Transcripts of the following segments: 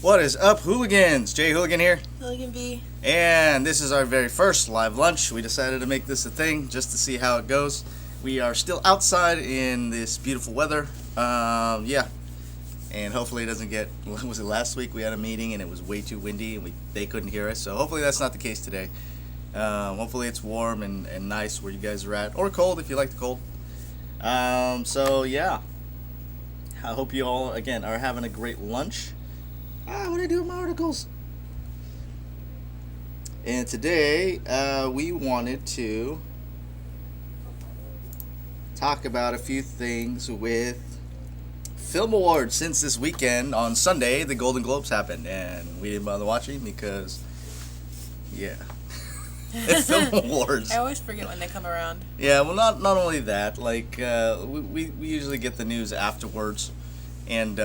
What is up, hooligans? Jay Hooligan here. Hooligan B. And this is our very first live lunch. We decided to make this a thing just to see how it goes. We are still outside in this beautiful weather. Yeah. And hopefully it doesn't get... Was it last week we had a meeting and it was way too windy and they couldn't hear us. So hopefully that's not the case today. Hopefully it's warm and nice where you guys are at. Or cold if you like the cold. So yeah. I hope you all, again, are having a great lunch. What do I do with my articles? And today, we wanted to talk about a few things with film awards. Since this weekend, on Sunday, the Golden Globes happened, and we didn't bother watching because, yeah. Film awards. I always forget when they come around. Yeah, well, not only that, like, we usually get the news afterwards, and,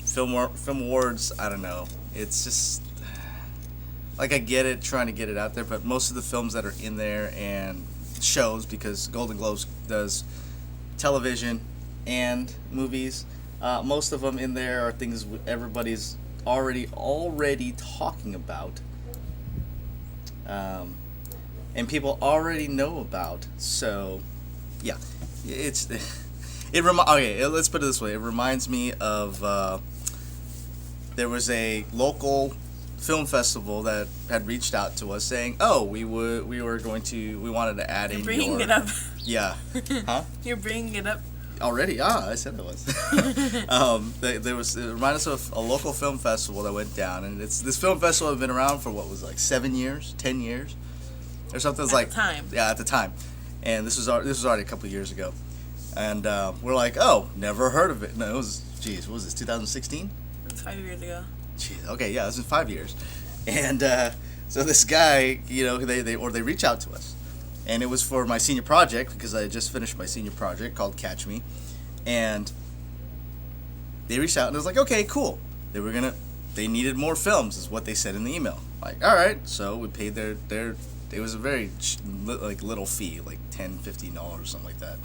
Film awards, I don't know. It's just, like, I get it, trying to get it out there, but most of the films that are in there and shows, because Golden Globes does television and movies, most of them in there are things everybody's already talking about, and people already know about. So, yeah, it's okay. Let's put it this way. It reminds me of. There was a local film festival that had reached out to us saying, "Oh, we wanted to add in your." You're bringing it up. Yeah. Huh? You're bringing it up. Already? I said it was. It reminded us of a local film festival that went down, and this film festival had been around for what was like 7 years, 10 years, or something. At the time. Yeah, at the time, and this was already a couple of years ago, and we're like, "Oh, never heard of it." No, it was, what was this, 2016? 5 years ago. Jeez, okay, yeah, it was in 5 years. And so this guy, they reach out to us. And it was for my senior project, because I had just finished my senior project called Catch Me. And they reached out and it was like, okay, cool. They needed more films, is what they said in the email. Like, all right, so we paid their it was a very little fee, like $10, $15 or something like that.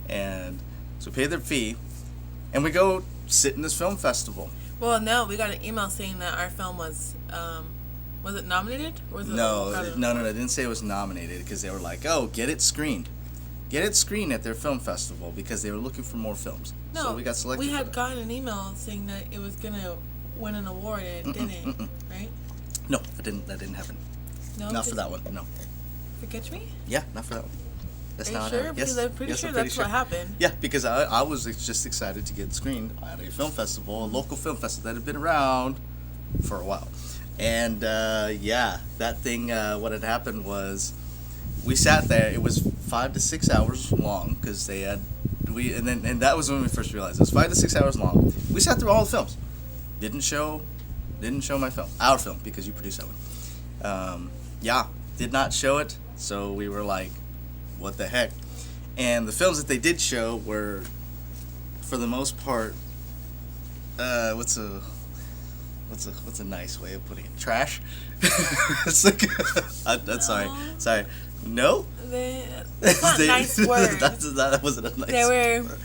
And so we paid their fee, and we go sit in this film festival. Well, no, we got an email saying that our film was it nominated? Or was it No, they didn't say it was nominated, because they were like, oh, get it screened at their film festival, because they were looking for more films. No, so we got selected. We had gotten an email saying that it was gonna win an award, and it didn't, right? No, that didn't happen. No, not for that one. No. For Catch Me? Yeah, not for that one. That's Are not you sure? Because I'm pretty sure that's what happened. Yeah, because I was just excited to get screened at a film festival, a local film festival that had been around for a while. And, that thing, what had happened was, we sat there. It was 5 to 6 hours long, because and that was when we first realized it was 5 to 6 hours long. We sat through all the films. Didn't show my film, our film, because you produced that one. Did not show it, so we were like, what the heck? And the films that they did show were, for the most part, what's a nice way of putting it? Trash. It's like, sorry. No. That's not a nice word. That wasn't a nice. They were. Word.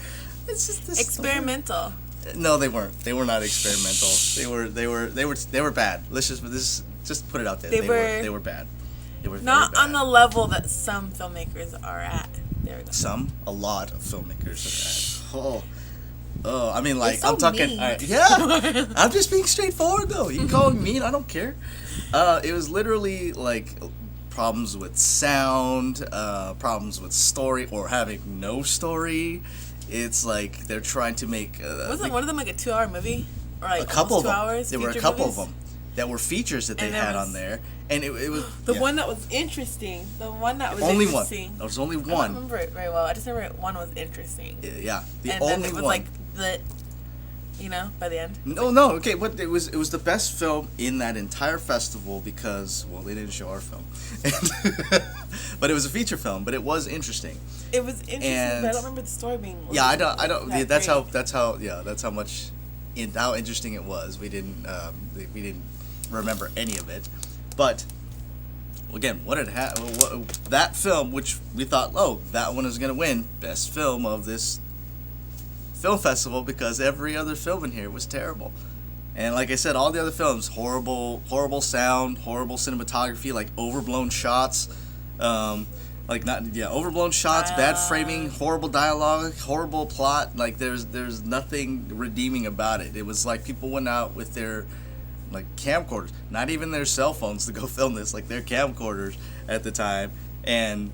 It's just this experimental. No, they weren't. They were not experimental. They were bad. Let's just put it out there. They were bad. They were not on the level that some filmmakers are at. There we go. A lot of filmmakers are at. Oh, I mean, like, so I'm talking. Mean. Yeah, I'm just being straightforward though. You can call me mean. I don't care. It was literally like problems with sound, problems with story, or having no story. It's like they're trying to make. Wasn't one of them like a 2-hour movie? Or like a couple of 2 them. hours? There were a couple of them that were features that they had on there, and it was the one that was interesting. The one that was only interesting. One. There was only one. I don't remember it very well. I just remember one was interesting. Yeah, and only then it was one. Like by the end. No, okay, but it was the best film in that entire festival because, well, they didn't show our film, but it was a feature film, but it was interesting. It was interesting, but I don't remember the story being. Yeah, I don't. That's how much. How interesting it was. We didn't remember any of it, but again, that film, which we thought, that one is going to win best film of this film festival because every other film in here was terrible. And like I said, all the other films, horrible sound, horrible cinematography, like overblown shots, overblown shots, bad framing, horrible dialogue, horrible plot. Like there's nothing redeeming about it. It was like people went out with their like camcorders, not even their cell phones to go film this, like their camcorders at the time, and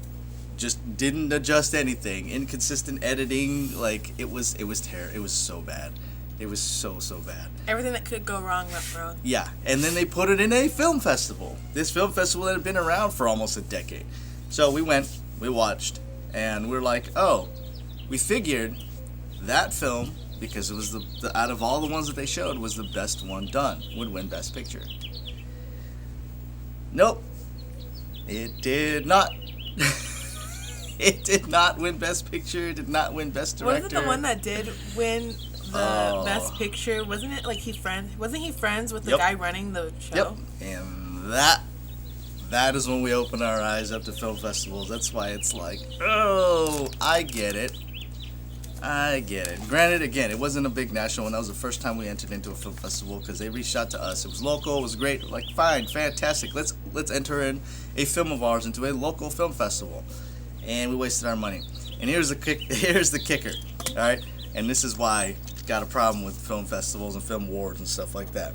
just didn't adjust anything. Inconsistent editing, like it was terrible. It was so bad. It was so bad. Everything that could go wrong went wrong. Yeah, and then they put it in a film festival. This film festival that had been around for almost a decade. So we went, we watched, and we're like, oh, we figured that film, because it was the out of all the ones that they showed, was the best one done, would win Best Picture. Nope. It did not. It did not win Best Picture. It did not win Best Director. Wasn't the one that did win the Best Picture? Wasn't it like wasn't he friends with the guy running the show? Yep. And that is when we open our eyes up to film festivals. That's why it's like, oh, I get it. Granted, again, it wasn't a big national one. That was the first time we entered into a film festival because they reached out to us. It was local. It was great. Like, fine, fantastic. Let's enter in a film of ours into a local film festival. And we wasted our money. And here's the kicker, all right? And this is why I got a problem with film festivals and film awards and stuff like that.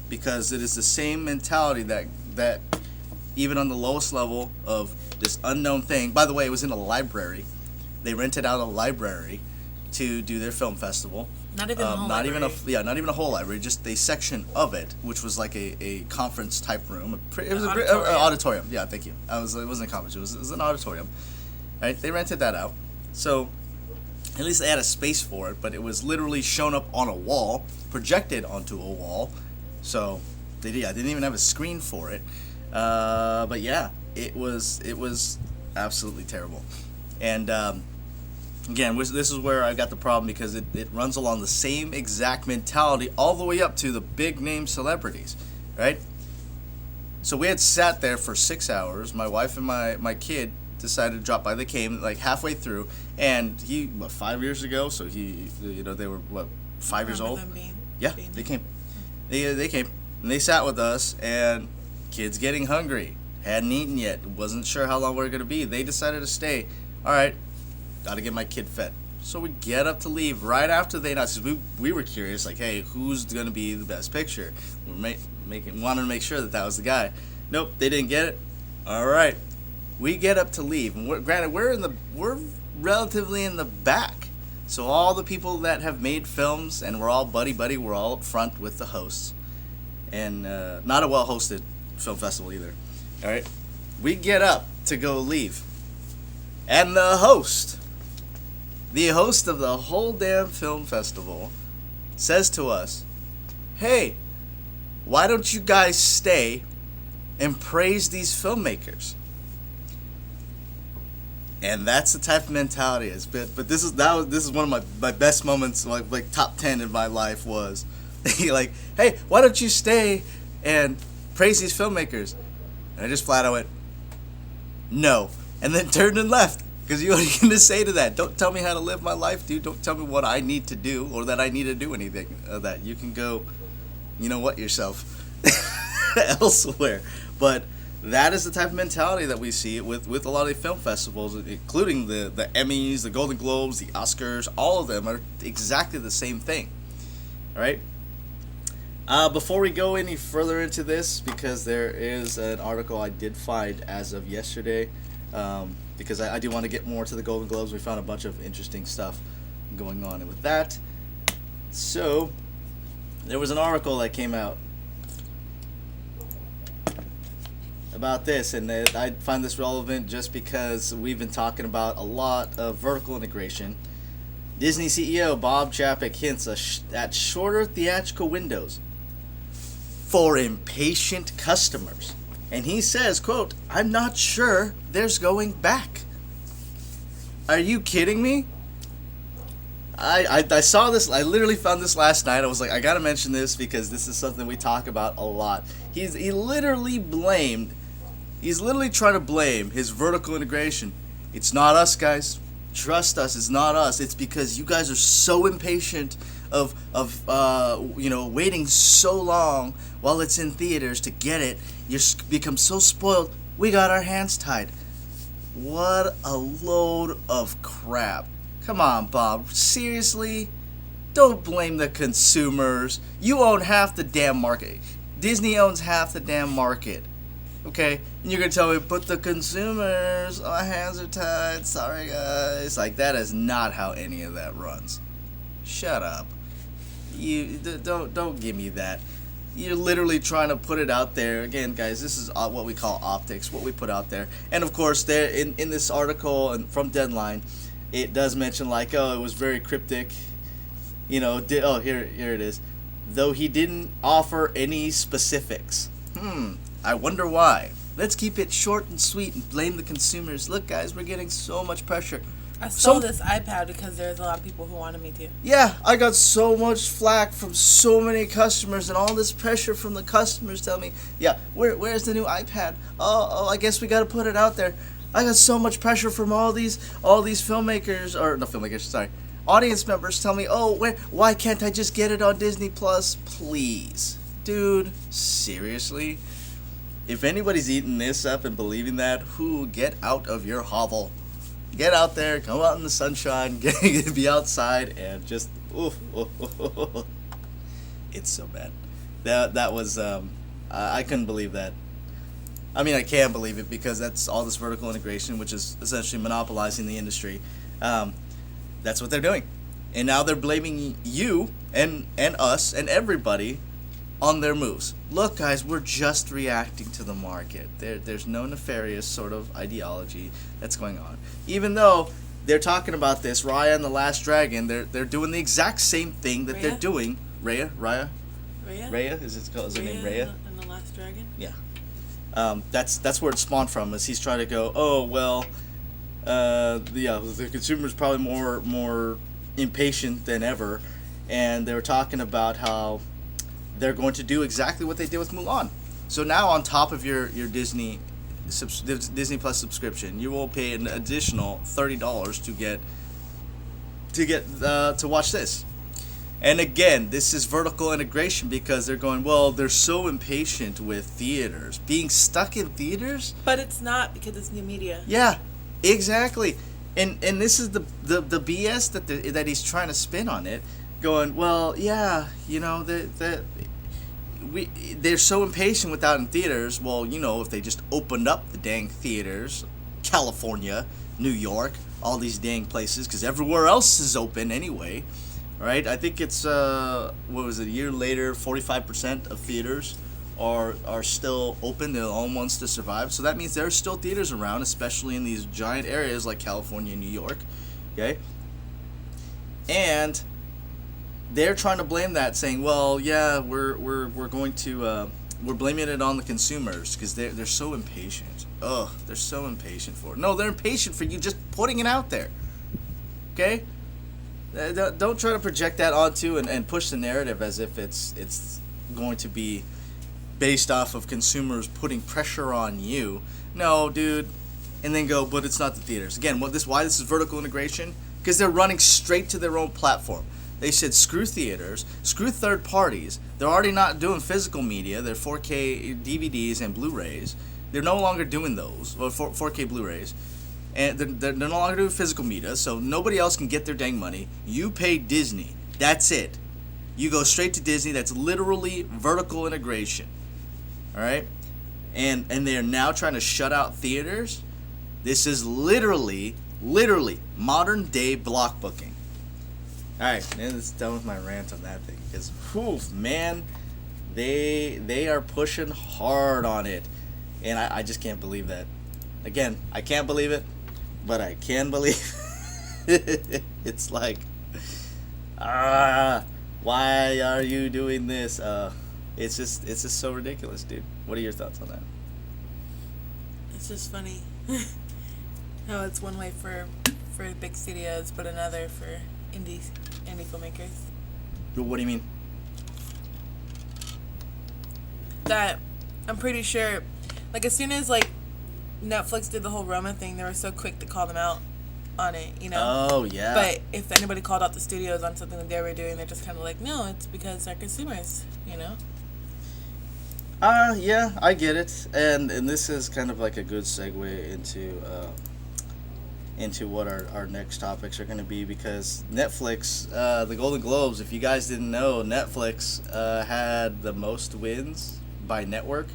Because it is the same mentality that even on the lowest level of this unknown thing. By the way, it was in a library. They rented out a library to do their film festival. Not even a whole library. Not even a whole library, just a section of it, which was like a conference type room. It was an auditorium. Yeah, thank you. It wasn't a conference. It was an auditorium. Right? They rented that out. So at least they had a space for it, but it was literally shown up on a wall, projected onto a wall. So they didn't even have a screen for it. But yeah, it was absolutely terrible. And again, this is where I got the problem, because it runs along the same exact mentality all the way up to the big name celebrities, right? So we had sat there for 6 hours. My wife and my kid decided to drop by. They came like halfway through, and 5 years ago, so they were 5 years old. They came. They came and they sat with us, and kids getting hungry, hadn't eaten yet, wasn't sure how long we were going to be. They decided to stay. All right, got to get my kid fed. So we get up to leave right after they announced. We were curious, like, hey, who's going to be the Best Picture? We wanted to make sure that was the guy. Nope, they didn't get it. All right, we get up to leave, and we're relatively in the back. So all the people that have made films, and we're all buddy, we're all up front with the hosts, and not a well-hosted film festival either. All right, we get up to go leave, and the host of the whole damn film festival says to us, "Hey, why don't you guys stay and praise these filmmakers?" And that's the type of mentality it's been. But this is one of my best moments, like top 10 in my life, was like, hey, why don't you stay and praise these filmmakers? And I just flat out went, no, and then turned and left. Because what are you going to say to that? Don't tell me how to live my life, dude. Don't tell me what I need to do, or that I need to do anything of that. You can go, yourself elsewhere. But that is the type of mentality that we see with a lot of the film festivals, including the Emmys, the Golden Globes, the Oscars. All of them are exactly the same thing. All right? Before we go any further into this, because there is an article I did find as of yesterday, because I do want to get more to the Golden Globes. We found a bunch of interesting stuff going on with that. So, there was an article that came out about this, and I find this relevant just because we've been talking about a lot of vertical integration. Disney CEO Bob Chapek hints at shorter theatrical windows for impatient customers. And he says, quote, "I'm not sure there's going back." Are you kidding me? I saw this. I literally found this last night. I was like, I gotta mention this because this is something we talk about a lot. He's literally trying to blame his vertical integration. It's not us, guys. Trust us, it's not us. It's because you guys are so impatient of waiting so long while it's in theaters to get it. You become so spoiled. We got our hands tied. What a load of crap. Come on, Bob. Seriously? Don't blame the consumers. You own half the damn market. Disney owns half the damn market. Okay? And you're going to tell me, but the consumers, our hands are tied. Sorry, guys. Like, that is not how any of that runs. Shut up. You don't give me that. You're literally trying to put it out there. Again, guys, this is what we call optics, what we put out there. And, of course, there in this article and from Deadline, it does mention, like, it was very cryptic. Here it is. Though he didn't offer any specifics. I wonder why. Let's keep it short and sweet and blame the consumers. Look, guys, we're getting so much pressure. I stole this iPad because there's a lot of people who wanted me to. Yeah, I got so much flack from so many customers and all this pressure from the customers telling me, yeah, where's the new iPad? Oh, I guess we got to put it out there. I got so much pressure from all these filmmakers, or no filmmakers, sorry, audience members tell me, why can't I just get it on Disney Plus, please? Dude, seriously? If anybody's eating this up and believing that, get out of your hovel. Get out there, come out in the sunshine, be outside, and just, it's so bad. That was, I couldn't believe that. I mean, I can believe it because that's all this vertical integration, which is essentially monopolizing the industry. That's what they're doing. And now they're blaming you and us and everybody on their moves. Look, guys, we're just reacting to the market. There's no nefarious sort of ideology that's going on. Even though they're talking about this, Raya and the Last Dragon, they're doing the exact same thing that they're doing. Raya? Is her name Raya? And the Last Dragon? Yeah. That's where it spawned from. Is he's trying to go, the consumer's probably more impatient than ever, and they were talking about how they're going to do exactly what they did with Mulan. So now, on top of your Disney Plus subscription, you will pay an additional $30 to watch this. And again, this is vertical integration because they're going, they're so impatient with theaters being stuck in theaters. But it's not, because it's new media. Yeah, exactly. And this is the BS that he's trying to spin on it, going, they're so impatient without in theaters. Well, if they just opened up the dang theaters, California, New York, all these dang places, because everywhere else is open anyway, right? I think it's a year later, 45% of theaters are still open. They're the only ones to survive. So that means there's still theaters around, especially in these giant areas like California and New York. Okay, and they're trying to blame that, saying, we're going to we're blaming it on the consumers because they're so impatient. They're so impatient for it. No, they're impatient for you just putting it out there. Okay, don't try to project that onto and push the narrative as if it's going to be based off of consumers putting pressure on you. No, dude. And then go, but it's not the theaters. Again, why this is vertical integration? Because they're running straight to their own platform. They said, screw theaters, screw third parties. They're already not doing physical media. They're 4K DVDs and Blu-rays. They're no longer doing those, 4K Blu-rays. And they're no longer doing physical media, so nobody else can get their dang money. You pay Disney. That's it. You go straight to Disney. That's literally vertical integration. All right? And they are now trying to shut out theaters. This is literally modern day block booking. All right, man, it's done with my rant on that thing because, man, they are pushing hard on it, and I just can't believe that. Again, I can't believe it, but I can believe it. It's like, why are you doing this? It's just so ridiculous, dude. What are your thoughts on that? It's just funny. How it's one way for big studios, but another for indie filmmakers. What do you mean? That I'm pretty sure, like, as soon as like Netflix did the whole Roma thing, they were so quick to call them out. on it, you know. Oh yeah. But if anybody called out the studios on something that they were doing, they're just kind of like, no, it's because they're consumers, you know. Yeah, I get it, and this is kind of like a good segue into what our next topics are going to be, because Netflix, the Golden Globes, if you guys didn't know, Netflix had the most wins by network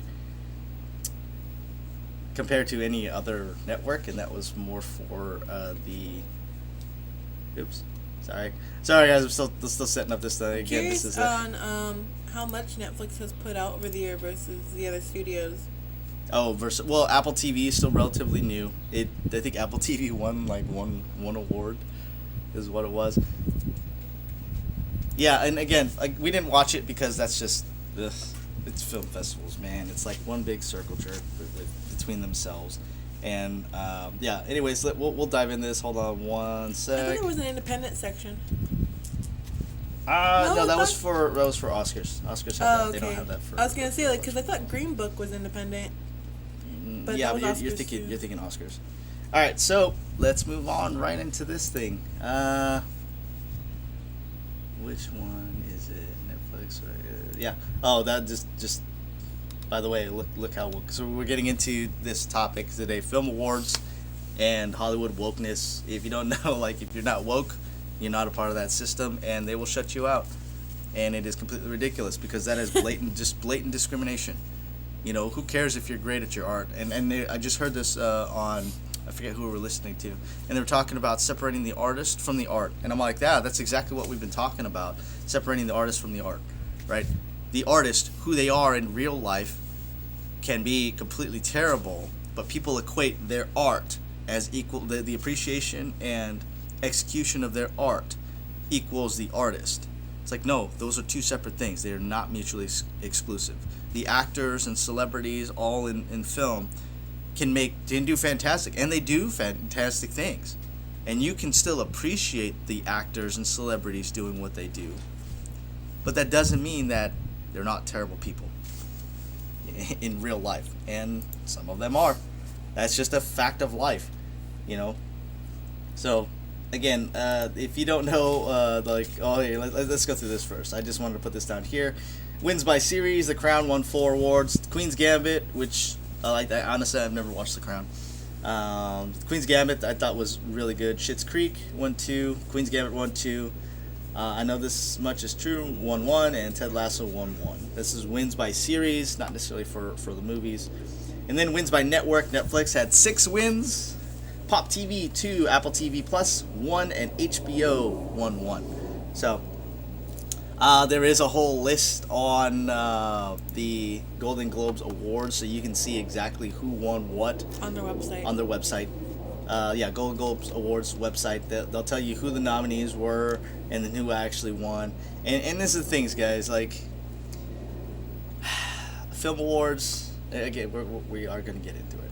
compared to any other network, and that was more for sorry guys, I'm still setting up this thing again. Curious This is on how much Netflix has put out over the year versus the other studios. Well, Apple TV is still relatively new. I think Apple TV won like one award, is what it was. Yeah, and again, like, we didn't watch it because that's just it's film festivals, man. It's like one big circle jerk between themselves, and yeah. Anyways, we'll dive into this. Hold on one sec. I thought there was an independent section. No, that was for Oscars. Oscars have that. Okay. They don't have that for. I was gonna say, like, because I thought Green Book was independent. But yeah, that but was you're Oscars thinking too. you're thinking Oscars. All right, so let's move on right into this thing. Which one is it? Netflix? Yeah. Oh, that just. By the way, look how so we're getting into this topic today: film awards and Hollywood wokeness. If you don't know, like, if you're not woke, you're not a part of that system, and they will shut you out. And it is completely ridiculous, because that is blatant discrimination. You know, who cares if you're great at your art? I just heard this on, I forget who we were listening to, and they were talking about separating the artist from the art. And I'm like, yeah, that's exactly what we've been talking about, separating the artist from the art, right? The artist, who they are in real life, can be completely terrible, but people equate their art as equal, the appreciation and execution of their art equals the artist. It's like, no, those are two separate things. They are not mutually exclusive. The actors and celebrities all in film can do fantastic, and they do fantastic things. And you can still appreciate the actors and celebrities doing what they do. But that doesn't mean that they're not terrible people in real life. And some of them are. That's just a fact of life, you know. So, again, if you don't know, let's go through this first. I just wanted to put this down here. Wins by series. The Crown won 4 awards. Queen's Gambit, which I like. Honestly, I've never watched The Crown. Queen's Gambit I thought was really good. Schitt's Creek won 2. Queen's Gambit won 2. I Know This Much Is True won 1, and Ted Lasso won 1. This is wins by series, not necessarily for the movies. And then wins by network. Netflix had 6 wins. Pop TV 2, Apple TV Plus 1, and HBO won 1. So there is a whole list on the Golden Globes Awards, so you can see exactly who won what On their website. Golden Globes Awards website. They'll tell you who the nominees were and then who actually won. And this is the things, guys, like film awards. Again, we are going to get into it.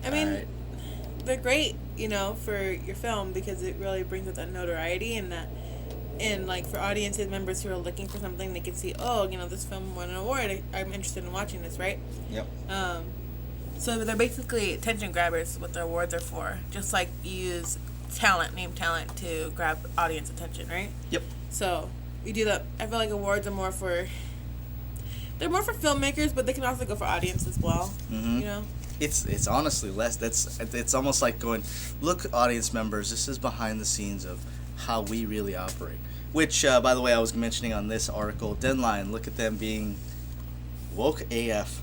I mean, All right. they're great, you know, for your film, because it really brings up that notoriety, and like for audiences, members who are looking for something, they can see, oh, you know, this film won an award. I'm interested in watching this, right? Yep. So they're basically attention grabbers, is what their awards are for. Just like you use name talent to grab audience attention, right? Yep. So you do that. I feel like awards are more for filmmakers, but they can also go for audience as well. Mm-hmm. You know. It's honestly less. It's almost like going, look, audience members, this is behind the scenes of how we really operate. Which, by the way, I was mentioning on this article, Deadline, look at them being woke AF.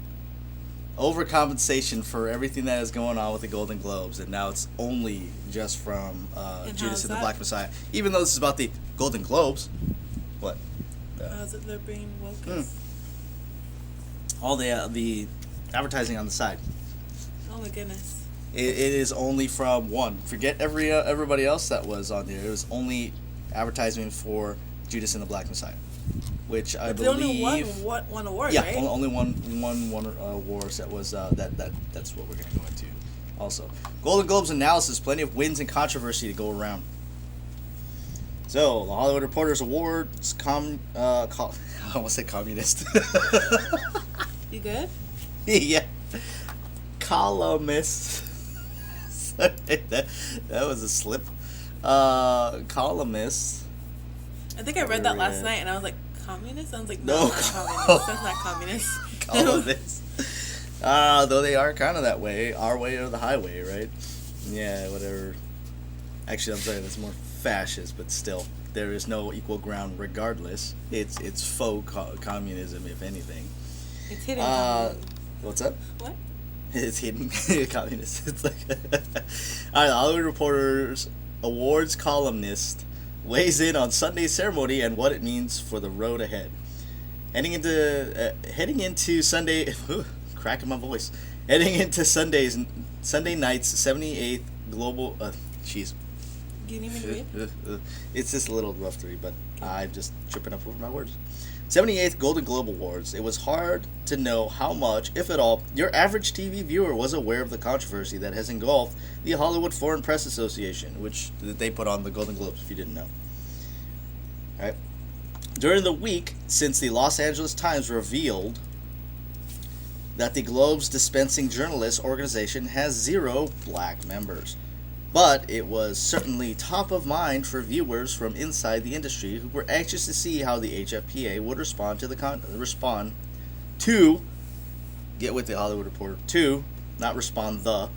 Overcompensation for everything that is going on with the Golden Globes, and now it's only just from Judas and the Black Messiah. Even though this is about the Golden Globes, what? How's it they're being woke? All the advertising on the side. Oh my goodness. It is only from one. Forget everybody else that was on there. It was only advertisement for Judas and the Black Messiah, which I believe only one award, yeah, right? only one awards. That was that's what we're gonna go into. Also, Golden Globes analysis: plenty of wins and controversy to go around. So, the Hollywood Reporters Awards, I almost said communist. You good? Yeah. Columnist. that was a slip. Columnist. I think I read that last night, and I was like, communist? I was like, No. that's not communist. That's not communist. Columnist. Though they are kind of that way, our way or the highway, right? Yeah, whatever. Actually, I'm sorry, that's more fascist, but still, there is no equal ground regardless. It's faux communism, if anything. It's hidden communism. What's up? What? It's hidden communist. It's like all right, the Hollywood Reporter's awards columnist weighs in on Sunday's ceremony and what it means for the road ahead. Heading into Sunday, cracking my voice. Heading into Sunday night's 78th global. Jeez. Do you need me to read? It's just a little rough to read, but I'm just tripping up over my words. 78th Golden Globe Awards. It was hard to know how much, if at all, your average TV viewer was aware of the controversy that has engulfed the Hollywood Foreign Press Association, which they put on the Golden Globes, if you didn't know. All right. During the week since the Los Angeles Times revealed that the Globe's dispensing journalists organization has 0 black members. But it was certainly top of mind for viewers from inside the industry who were anxious to see how the HFPA would respond to get with the Hollywood Reporter, not respond the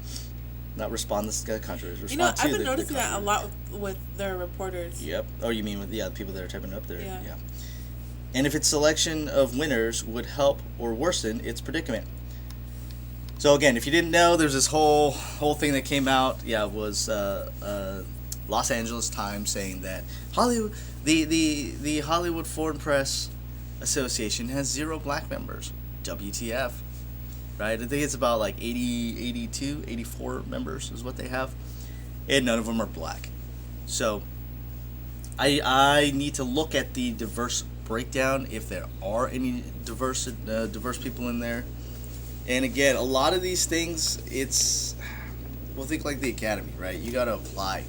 controversy. You know, I've been noticing that a lot with their reporters. Yep. Oh, you mean with the people that are typing up there? Yeah. And if its selection of winners would help or worsen its predicament. So again, if you didn't know, there's this whole thing that came out. Yeah, it was Los Angeles Times saying that the Hollywood Foreign Press Association has 0 black members. WTF, right? I think it's about like 82, 84 members is what they have, and none of them are black. So I need to look at the diverse breakdown if there are any diverse people in there. And again, a lot of these things, we'll think like the Academy, right? You got to apply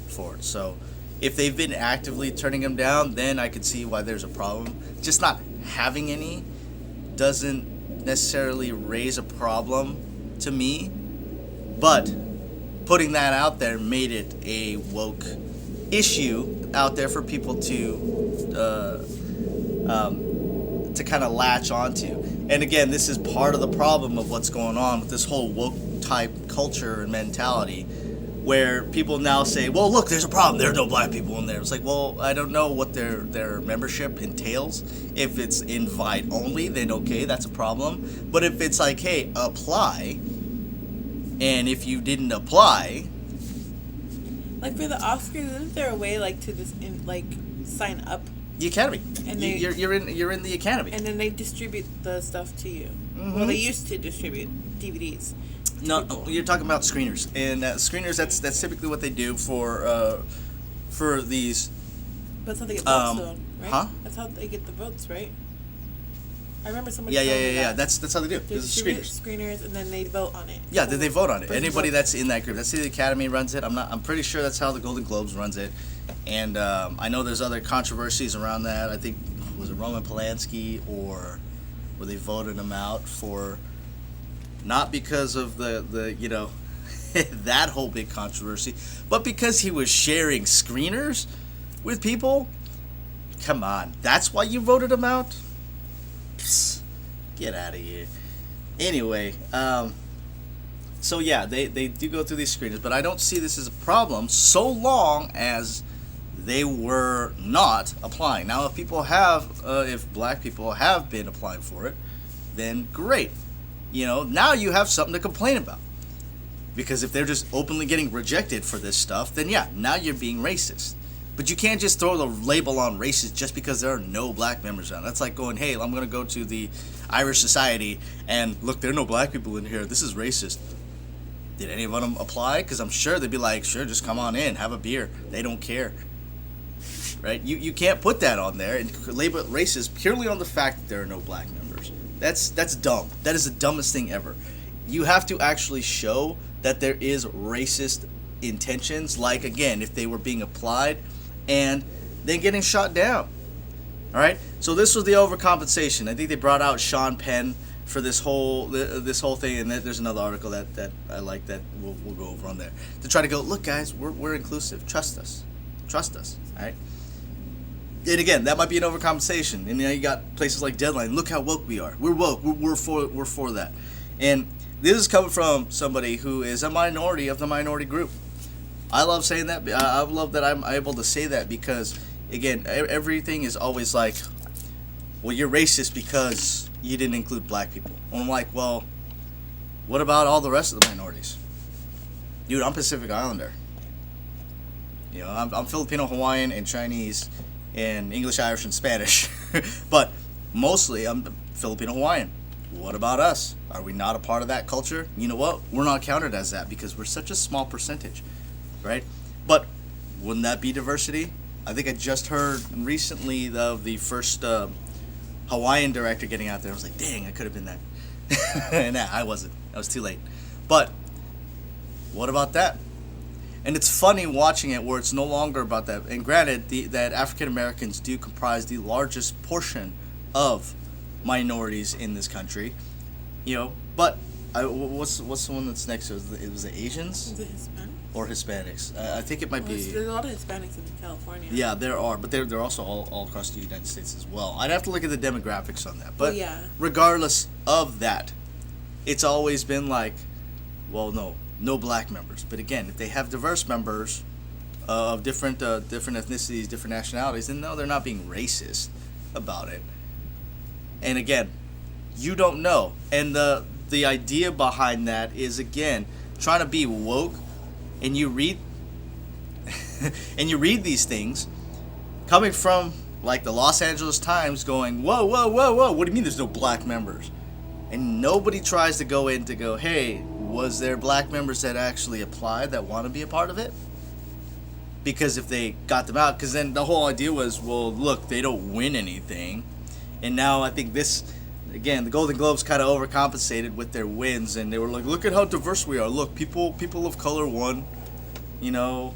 for it. So if they've been actively turning them down, then I could see why there's a problem. Just not having any doesn't necessarily raise a problem to me. But putting that out there made it a woke issue out there for people to kind of latch onto. And again, this is part of the problem of what's going on with this whole woke type culture and mentality, where people now say, well, look, there's a problem. There are no black people in there. It's like, well, I don't know what their membership entails. If it's invite only, then okay, that's a problem. But if it's like, hey, apply, and if you didn't apply... Like for the Oscars, isn't there a way like to just sign up? The Academy. And you're in the Academy. And then they distribute the stuff to you. Mm-hmm. Well, they used to distribute DVDs. No, you're talking about screeners, and screeners. That's typically what they do for these. But that's how they get votes, though, right? Huh? That's how they get the votes, right? I remember somebody. Yeah. That's how they do. They distribute screeners, and then they vote on it. Yeah, they vote on it. Anybody that's in that group. That's how the Academy runs it. I'm pretty sure that's how the Golden Globes runs it. And I know there's other controversies around that. I think, was it Roman Polanski, or where they voted him out for, not because of the that whole big controversy, but because he was sharing screeners with people? Come on, that's why you voted him out? Psst, get out of here. Anyway, so yeah, they do go through these screeners, but I don't see this as a problem so long as they were not applying. Now, if black people have been applying for it, then great. Now you have something to complain about. Because if they're just openly getting rejected for this stuff, then yeah, now you're being racist. But you can't just throw the label on racist just because there are no black members on. That's like going, hey, I'm going to go to the Irish Society and look, there are no black people in here. This is racist. Did any of them apply? Because I'm sure they'd be like, sure, just come on in, have a beer. They don't care. Right? You can't put that on there and label it racist purely on the fact that there are no black members. That's dumb. That is the dumbest thing ever. You have to actually show that there is racist intentions, like, again, if they were being applied and then getting shot down. All right? So this was the overcompensation. I think they brought out Sean Penn for this whole thing. And there's another article that I like that we'll go over on there to try to go, look, guys, we're inclusive. Trust us, all right. And again, that might be an overcompensation. And you got places like Deadline. Look how woke we are. We're woke. We're for that. And this is coming from somebody who is a minority of the minority group. I love saying that. I love that I'm able to say that because, again, everything is always like, well, you're racist because you didn't include black people. And I'm like, well, what about all the rest of the minorities? Dude, I'm Pacific Islander. You know, I'm Filipino, Hawaiian, and Chinese, and English, Irish, and Spanish. But mostly I'm Filipino, Hawaiian. What about us? Are we not a part of that culture? You know what? We're not counted as that because we're such a small percentage, right? But wouldn't that be diversity? I think I just heard recently of the first Hawaiian director getting out there. I was like, dang, I could have been that. And I wasn't. I was too late. But what about that? And it's funny watching it where it's no longer about that. And granted, that African Americans do comprise the largest portion of minorities in this country, you know. But what's the one that's next? It was the Asians. Is it Hispanic? Or Hispanics. I think it might be. There's a lot of Hispanics in California. Yeah, there are, but they're also all across the United States as well. I'd have to look at the demographics on that. But regardless of that, it's always been like, well, no black members. But again, if they have diverse members of different ethnicities, different nationalities, then no, they're not being racist about it. And again, you don't know. And the idea behind that is, again, trying to be woke. And you read these things coming from like the Los Angeles Times going, whoa, what do you mean there's no black members? And nobody tries to go in to go, hey, was there black members that actually applied that want to be a part of it? Because if they got them out, because then the whole idea was, well, look, they don't win anything. And now I think again, the Golden Globes kind of overcompensated with their wins, and they were like, look at how diverse we are. Look, people of color won, you know,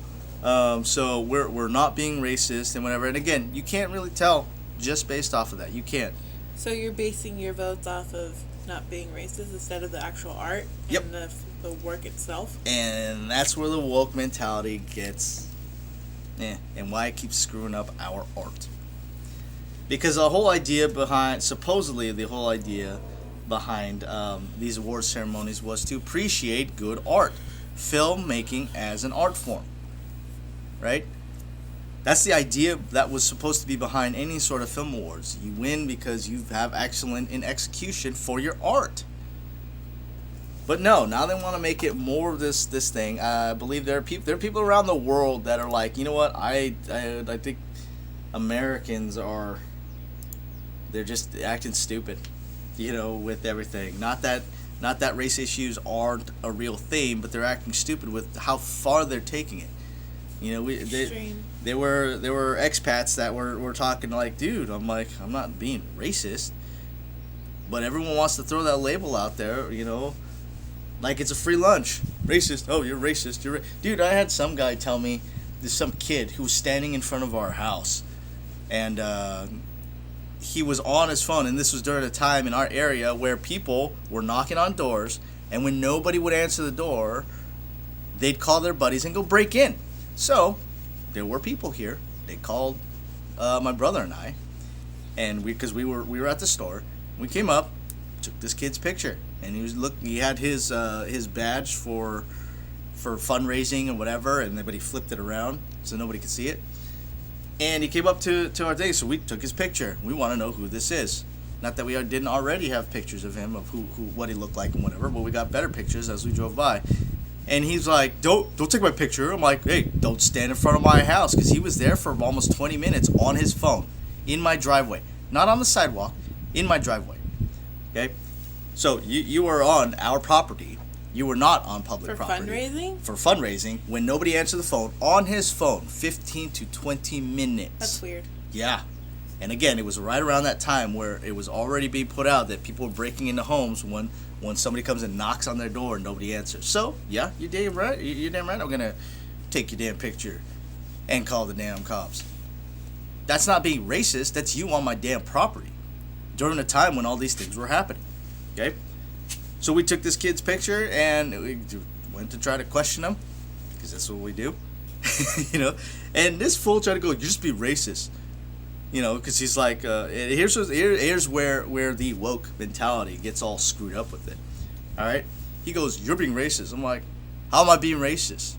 so we're not being racist and whatever. And again, you can't really tell just based off of that. You can't. So you're basing your votes off of not being racist instead of the actual art and the work itself? And that's where the woke mentality gets, and why it keeps screwing up our art. Because the whole idea behind, supposedly the whole idea behind these award ceremonies was to appreciate good art, filmmaking as an art form, right? That's the idea that was supposed to be behind any sort of film awards. You win because you have excellent in execution for your art. But no, now they want to make it more of this thing. I believe there are people around the world that are like, you know what? I think Americans are. They're just acting stupid, you know, with everything. Not that race issues aren't a real thing, but they're acting stupid with how far they're taking it. You know, there were expats that were talking like, dude, I'm not being racist, but everyone wants to throw that label out there, you know, like it's a free lunch. Racist. Oh, you're racist. Dude, I had some guy tell me, there's some kid who was standing in front of our house, and he was on his phone, and this was during a time in our area where people were knocking on doors, and when nobody would answer the door, they'd call their buddies and go break in. So there were people here. They called my brother and I, and because we were at the store. We came up, took this kid's picture, and he had his badge for fundraising and whatever, but he flipped it around so nobody could see it. And he came up to our thing, so we took his picture. We want to know who this is. Not that we didn't already have pictures of him, of what he looked like and whatever, but we got better pictures as we drove by. And he's like, don't take my picture. I'm like, hey, don't stand in front of my house. Because he was there for almost 20 minutes on his phone in my driveway. Not on the sidewalk, in my driveway. Okay? So you were on our property. You were not on public property. For fundraising, when nobody answered the phone, on his phone, 15 to 20 minutes. That's weird. Yeah. And again, it was right around that time where it was already being put out that people were breaking into homes when somebody comes and knocks on their door and nobody answers. So, yeah, you're damn right. You're damn right. I'm going to take your damn picture and call the damn cops. That's not being racist. That's you on my damn property during a time when all these things were happening. Okay? So we took this kid's picture and we went to try to question him, because that's what we do. You know? And this fool tried to go, you just be racist. You know, because he's like, here's where the woke mentality gets all screwed up with it. All right? He goes, you're being racist. I'm like, how am I being racist?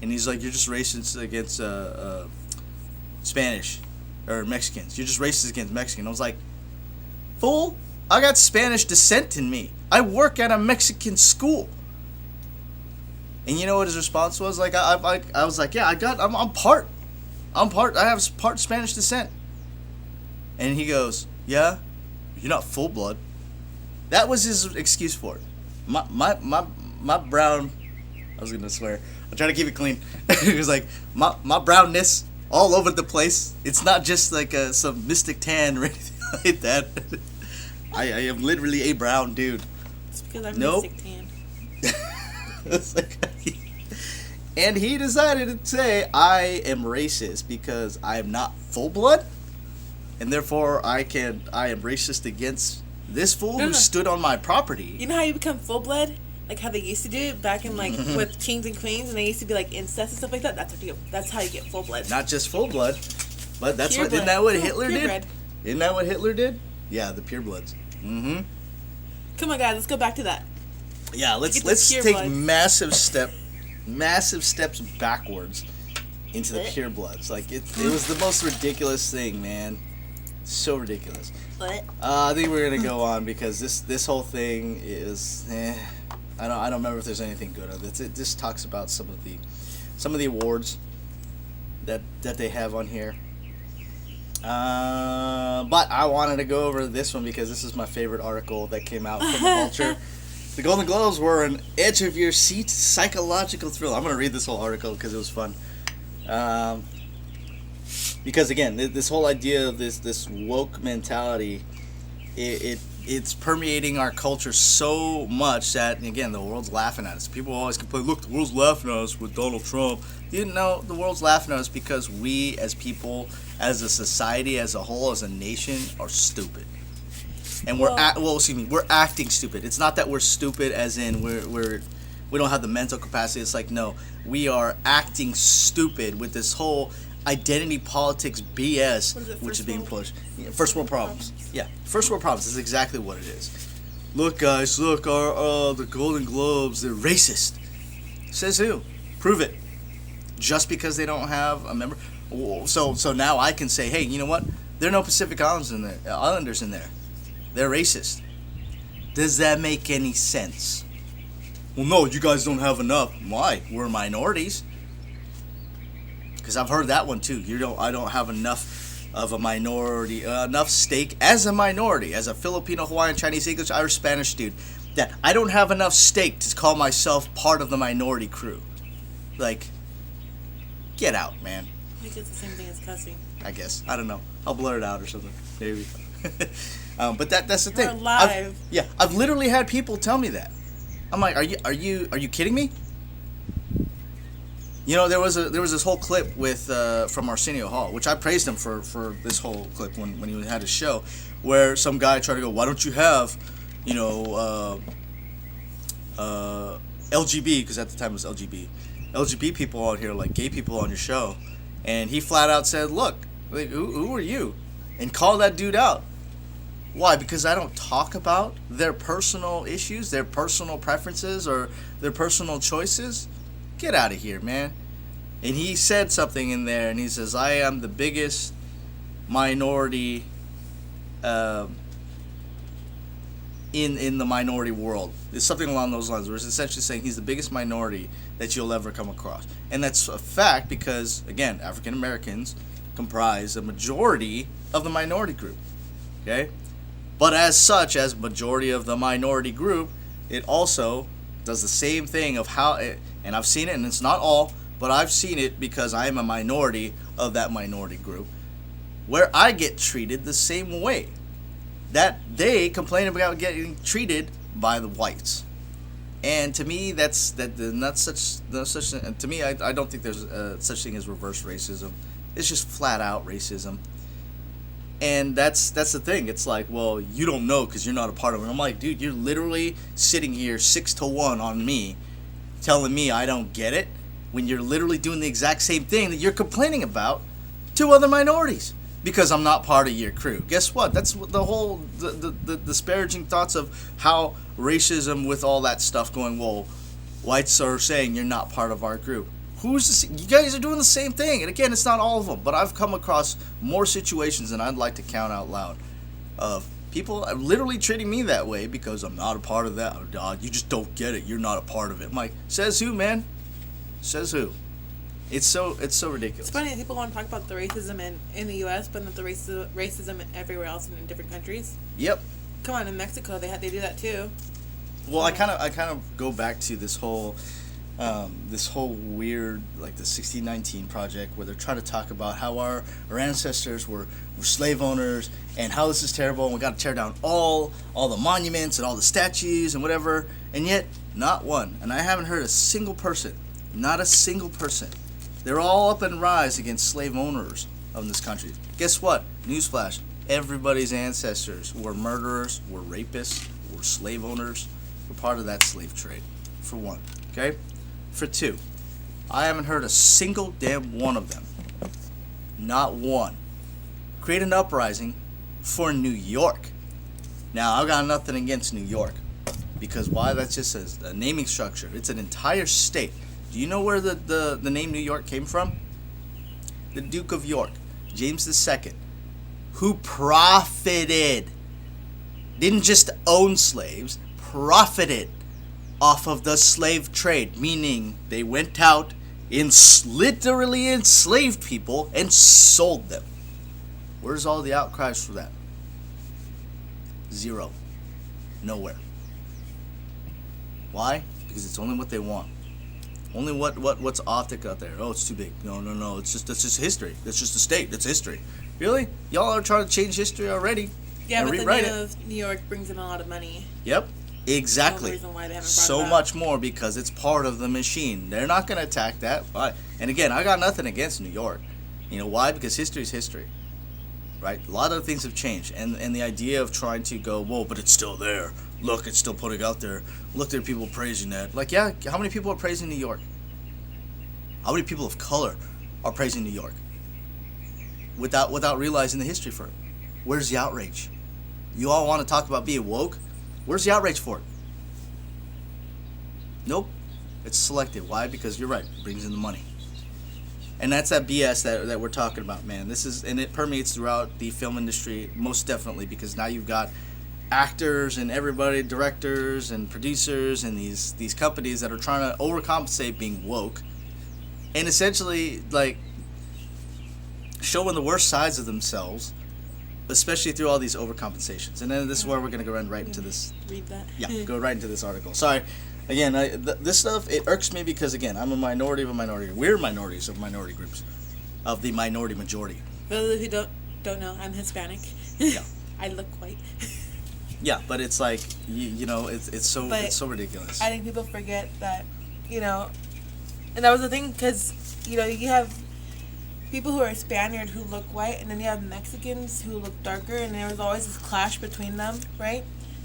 And he's like, you're just racist against Spanish or Mexicans. You're just racist against Mexican. I was like, fool, I got Spanish descent in me. I work at a Mexican school. And you know what his response was? Like, I was like, yeah, I'm part, I have part Spanish descent. And he goes, yeah, you're not full blood. That was his excuse for it. My brown, I was gonna swear, I'm trying to keep it clean. He was like, my brownness all over the place. It's not just like some mystic tan or anything like that. I am literally a brown dude. It's because I'm mystic tan. It's like, and he decided to say I am racist because I am not full blood, and therefore I am racist against this fool who stood on my property. You know how you become full blood? Like how they used to do it back in like with kings and queens, and they used to be like incest and stuff like that. That's how you get full blood. Not just full blood, but that's pure what blood. isn't that what Hitler did? Blood. Isn't that what Hitler did? Yeah, the purebloods. Mm-hmm. Come on, guys, let's go back to that. Yeah, let's take blood. massive steps backwards into the purebloods. Like it was the most ridiculous thing, man. So ridiculous. What? I think we're gonna go on because this whole thing is. I don't remember if there's anything good on it. It just talks about some of the awards that they have on here. But I wanted to go over this one because this is my favorite article that came out from the Vulture. The Golden Globes were an edge of your seat psychological thrill. I'm gonna read this whole article because it was fun. Because again, this whole idea of this woke mentality, it's permeating our culture so much that, again, the world's laughing at us. People always complain, look, the world's laughing at us with Donald Trump. You know, the world's laughing at us because we as people, as a society, as a whole, as a nation, are stupid. And we're acting stupid. It's not that we're stupid as in we don't have the mental capacity. It's like, no, we are acting stupid with this whole identity politics BS, which is being pushed. First world problems. Yeah, first world problems is exactly what it is. Look, guys, look, the Golden Globes, they're racist. Says who? Prove it. Just because they don't have a member. So now I can say, hey, you know what? There are no Pacific Islanders in there. They're racist. Does that make any sense? Well, no, you guys don't have enough. Why? We're minorities. Because I've heard that one too. I don't have enough of a minority, enough stake as a minority, as a Filipino, Hawaiian, Chinese, English, Irish, Spanish dude, that I don't have enough stake to call myself part of the minority crew. Like, get out, man. I think it's the same thing as cussing. I guess. I don't know. I'll blur it out or something. Maybe. But that's the thing. We're live. I've literally had people tell me that. I'm like, are you kidding me? You know, there was this whole clip with from Arsenio Hall, which I praised him for this whole clip when he had his show, where some guy tried to go, why don't you have, you know, LGB, because at the time it was LGBT people on here, like gay people on your show, and he flat out said, look, like, who are you? And called that dude out. Why? Because I don't talk about their personal issues, their personal preferences, or their personal choices. Get out of here, man. And he said something in there, and he says, I am the biggest minority in the minority world. It's something along those lines, where it's essentially saying he's the biggest minority that you'll ever come across. And that's a fact because, again, African Americans comprise a majority of the minority group. Okay? But as such, as majority of the minority group, it also does the same thing of how, and I've seen it, and it's not all, but I've seen it because I am a minority of that minority group, where I get treated the same way that they complain about getting treated by the whites. And to me, that's not such. To me, I don't think there's such thing as reverse racism. It's just flat out racism. And that's the thing. It's like, well, you don't know because you're not a part of it. I'm like, dude, you're literally sitting here 6-1 on me, telling me I don't get it, when you're literally doing the exact same thing that you're complaining about to other minorities because I'm not part of your crew. Guess what? That's the whole the disparaging thoughts of how racism with all that stuff going. Well, whites are saying you're not part of our group. Who's this? You guys are doing the same thing. And again, it's not all of them, but I've come across more situations than I'd like to count out loud of people literally treating me that way because I'm not a part of that. Oh, dog, you just don't get it. You're not a part of it. I'm like, says who, man? Says who? It's so ridiculous. It's funny that people want to talk about the racism in the U.S., but not the racism everywhere else and in different countries. Yep. Come on, in Mexico they do that too. Well, I kind of go back to this whole weird, like the 1619 project, where they're trying to talk about how our ancestors were slave owners and how this is terrible and we got to tear down all the monuments and all the statues and whatever, and yet not one. And I haven't heard a single person, not a single person. They're all up in rise against slave owners of this country. Guess what? Newsflash. Everybody's ancestors were murderers, were rapists, were slave owners, were part of that slave trade, for one. Okay? For two, I haven't heard a single damn one of them, not one, create an uprising for New York. Now, I've got nothing against New York, because why? That's just a naming structure. It's an entire state. Do you know where the name New York came from? The Duke of York, James II, who profited, didn't just own slaves, profited off of the slave trade, meaning they went out and literally enslaved people and sold them. Where's all the outcries for that? Zero. Nowhere. Why? Because it's only what they want. Only what's authentic out there. Oh, it's too big. No. That's just history. That's just a state. That's history. Really? Y'all are trying to change history already. Yeah, and but rewrite the name of New York brings in a lot of money. Yep. Exactly. No reason why they haven't brought So it up. much more because it's part of the machine. They're not going to attack that. Why? And again, I got nothing against New York. You know why? Because history is history. Right? A lot of things have changed. And the idea of trying to go, whoa, but it's still there. Look, it's still putting out there. Look, there are people praising that. Like, yeah, how many people are praising New York? How many people of color are praising New York? Without realizing the history for it. Where's the outrage? You all want to talk about being woke? Where's the outrage for it? Nope. It's selective. Why? Because you're right. It brings in the money. And that's that BS that we're talking about, man. And it permeates throughout the film industry, most definitely, because now you've got actors and everybody, directors and producers and these companies that are trying to overcompensate being woke and essentially, like, showing the worst sides of themselves, especially through all these overcompensations. And then this is where we're going to go right into this. Read that. Yeah, go right into this article. Sorry. Again, this stuff, it irks me because, again, I'm a minority of a minority. We're minorities of minority groups, of the minority majority. For those who don't know, I'm Hispanic. Yeah. I look white. Yeah, but it's like, it's so ridiculous. I think people forget that, and that was the thing, because, you have people who are Spaniard who look white, and then you have Mexicans who look darker, and there was always this clash between them, right?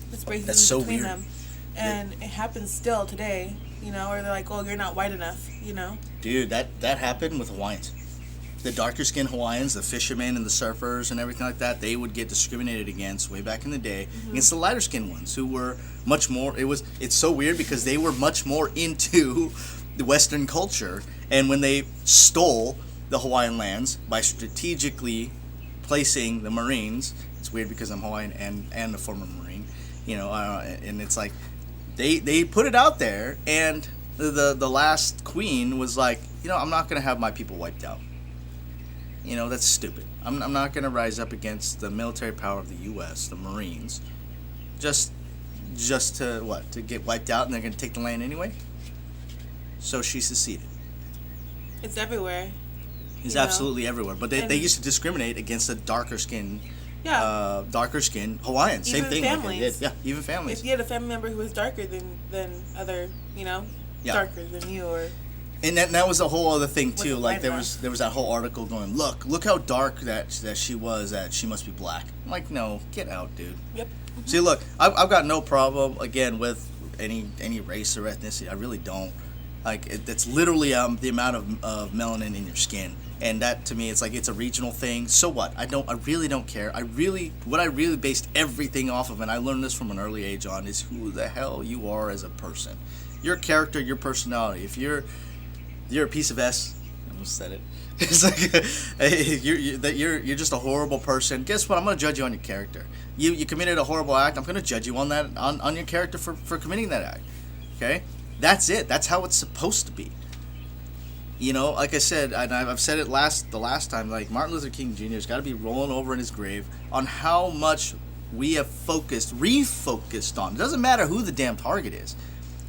This racism That's so between weird. them. And it happens still today, or they're like, oh, you're not white enough, Dude, that happened with Hawaiians. The darker skinned Hawaiians, the fishermen and the surfers and everything like that, they would get discriminated against way back in the day against the lighter skinned ones who were much more, it's so weird because they were much more into the Western culture, and when they stole the Hawaiian lands by strategically placing the Marines, it's weird because I'm Hawaiian and a former Marine, and it's like, they put it out there, and the last queen was like, I'm not going to have my people wiped out. That's stupid. I'm not going to rise up against the military power of the U.S., the Marines, just to get wiped out, and they're going to take the land anyway? So she seceded. It's everywhere. It's absolutely everywhere. But they used to discriminate against the darker skinned Hawaiians. Same Even thing. families. Even families. If you had a family member who was darker than other, darker than you, or And that was a whole other thing too. With Like the there was that whole article going, look how dark that she was. That she must be black. I'm like, no, get out, dude. Yep. See, look, I've got no problem again with any race or ethnicity. I really don't. Like it's literally the amount of melanin in your skin, and that to me it's like it's a regional thing. So what? I really don't care. What I really based everything off of, and I learned this from an early age on, is who the hell you are as a person, your character, your personality. If you're a piece of S, I almost said it. It's like you're just a horrible person. Guess what? I'm gonna judge you on your character. You committed a horrible act. I'm gonna judge you on that on your character for committing that act. Okay, that's it. That's how it's supposed to be. You know, like I said, and I've said it the last time. Like Martin Luther King Jr.'s got to be rolling over in his grave on how much we have refocused on. It doesn't matter who the damn target is.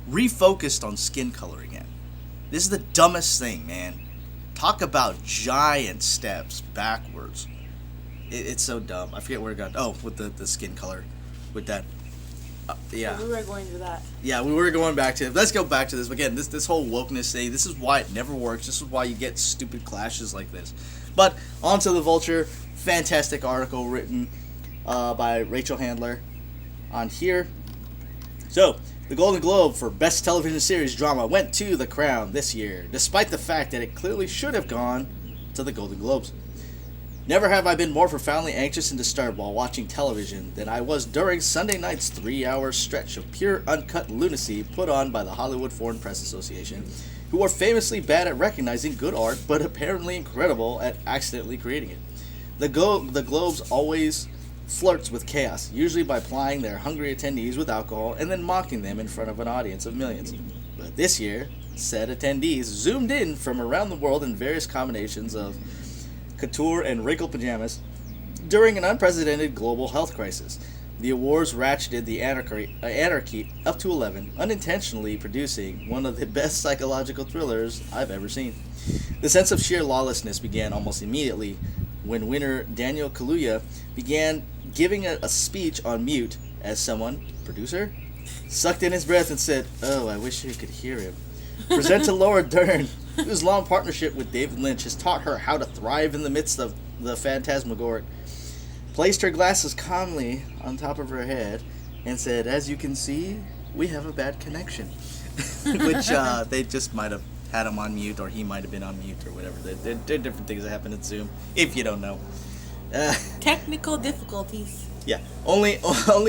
Refocused on skin color again. This is the dumbest thing, man. Talk about giant steps backwards. It's so dumb. I forget where it got. Oh, with the skin color. With that. Yeah. We were going to that. Yeah, we were going back to it. Let's go back to this. Again, this whole wokeness thing, this is why it never works. This is why you get stupid clashes like this. But, on to The Vulture. Fantastic article written by Rachel Handler on here. So, the Golden Globe for Best Television Series Drama went to The Crown this year, despite the fact that it clearly should have gone to the Golden Globes. Never have I been more profoundly anxious and disturbed while watching television than I was during Sunday night's 3-hour stretch of pure uncut lunacy put on by the Hollywood Foreign Press Association, who are famously bad at recognizing good art but apparently incredible at accidentally creating it. The Globes always flirts with chaos, usually by plying their hungry attendees with alcohol and then mocking them in front of an audience of millions. But this year, said attendees zoomed in from around the world in various combinations of couture and wrinkled pajamas during an unprecedented global health crisis. The awards ratcheted the anarchy up to 11, unintentionally producing one of the best psychological thrillers I've ever seen. The sense of sheer lawlessness began almost immediately when winner Daniel Kaluuya began giving a speech on mute as someone, producer, sucked in his breath and said, "Oh, I wish you could hear him." Presenter Laura Dern, whose long partnership with David Lynch has taught her how to thrive in the midst of the phantasmagoric, placed her glasses calmly on top of her head and said, "As you can see, we have a bad connection." Which they just might have had him on mute, or he might have been on mute, or whatever. There are different things that happen in Zoom, if you don't know. Technical difficulties. Yeah, only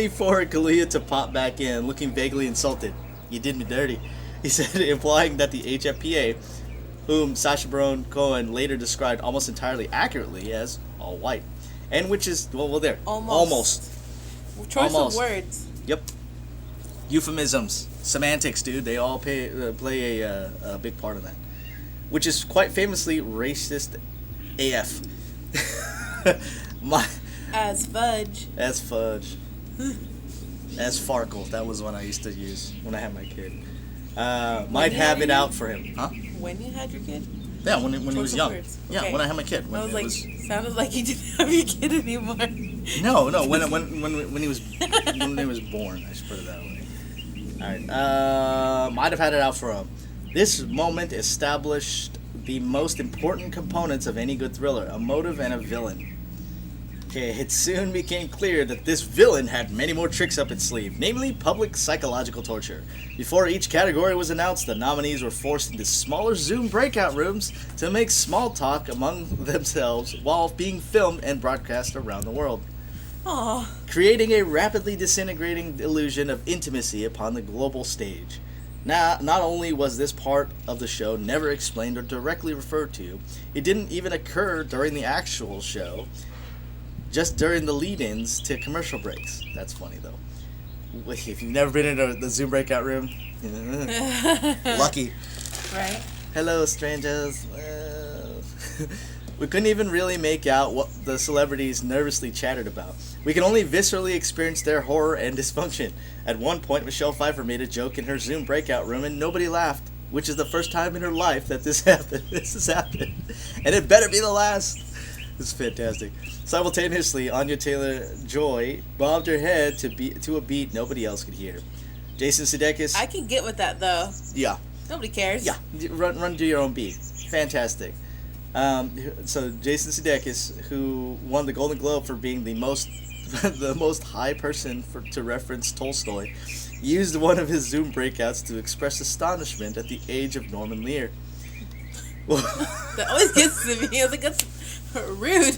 for Kaluuya to pop back in, looking vaguely insulted. "You did me dirty," he said, implying that the HFPA, whom Sacha Baron Cohen later described almost entirely accurately as all white, and which is there almost. Choice of words. Yep. Euphemisms, semantics, dude. They all play a big part of that, which is quite famously racist AF. As fudge. As fudge. As Farkle. That was one I used to use when I had my kid. Might have it out for him. Huh? When you had your kid? Yeah, when he was young. Words. Yeah, Okay. when I had my kid. I was like, sounded like you didn't have your kid anymore. No, when he was born. I should put it that way. All right. Might have had it out for him. This moment established the most important components of any good thriller: a motive and a villain. Okay, it soon became clear that this villain had many more tricks up its sleeve, namely public psychological torture. Before each category was announced, the nominees were forced into smaller Zoom breakout rooms to make small talk among themselves while being filmed and broadcast around the world. Aww. Creating a rapidly disintegrating illusion of intimacy upon the global stage. Now, not only was this part of the show never explained or directly referred to, it didn't even occur during the actual show, just during the lead-ins to commercial breaks. That's funny, though. If you've never been in the Zoom breakout room, lucky. Right? Hello, strangers. We couldn't even really make out what the celebrities nervously chattered about. We can only viscerally experience their horror and dysfunction. At one point, Michelle Pfeiffer made a joke in her Zoom breakout room and nobody laughed, which is the first time in her life that this happened. This has happened. And it better be the last. It's fantastic. Simultaneously, Anya Taylor-Joy bobbed her head to a beat nobody else could hear. Jason Sudeikis... I can get with that, though. Yeah. Nobody cares. Yeah, run, do your own beat. Fantastic. So Jason Sudeikis, who won the Golden Globe for being the most the most high person to reference Tolstoy, used one of his Zoom breakouts to express astonishment at the age of Norman Lear. That always gets to me. I was like, that's rude.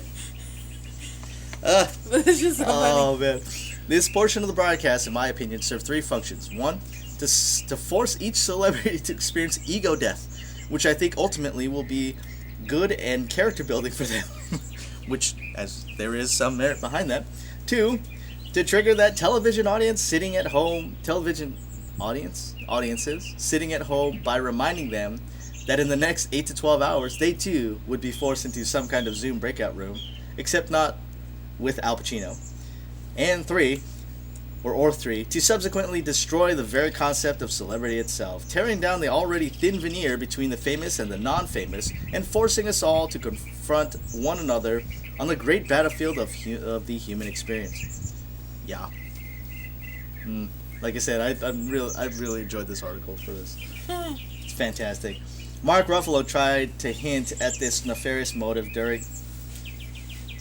But it's just so funny. Man. This portion of the broadcast, in my opinion, served three functions. One, to force each celebrity to experience ego death, which I think ultimately will be good and character building for them, which, as there is some merit behind that. Two, to trigger that television audiences sitting at home by reminding them that in the next 8 to 12 hours, they too would be forced into some kind of Zoom breakout room, except not with Al Pacino. And three, to subsequently destroy the very concept of celebrity itself, tearing down the already thin veneer between the famous and the non-famous, and forcing us all to confront one another on the great battlefield of the human experience. Yeah. Like I said, I really enjoyed this article for this. It's fantastic. Mark Ruffalo tried to hint at this nefarious motive during...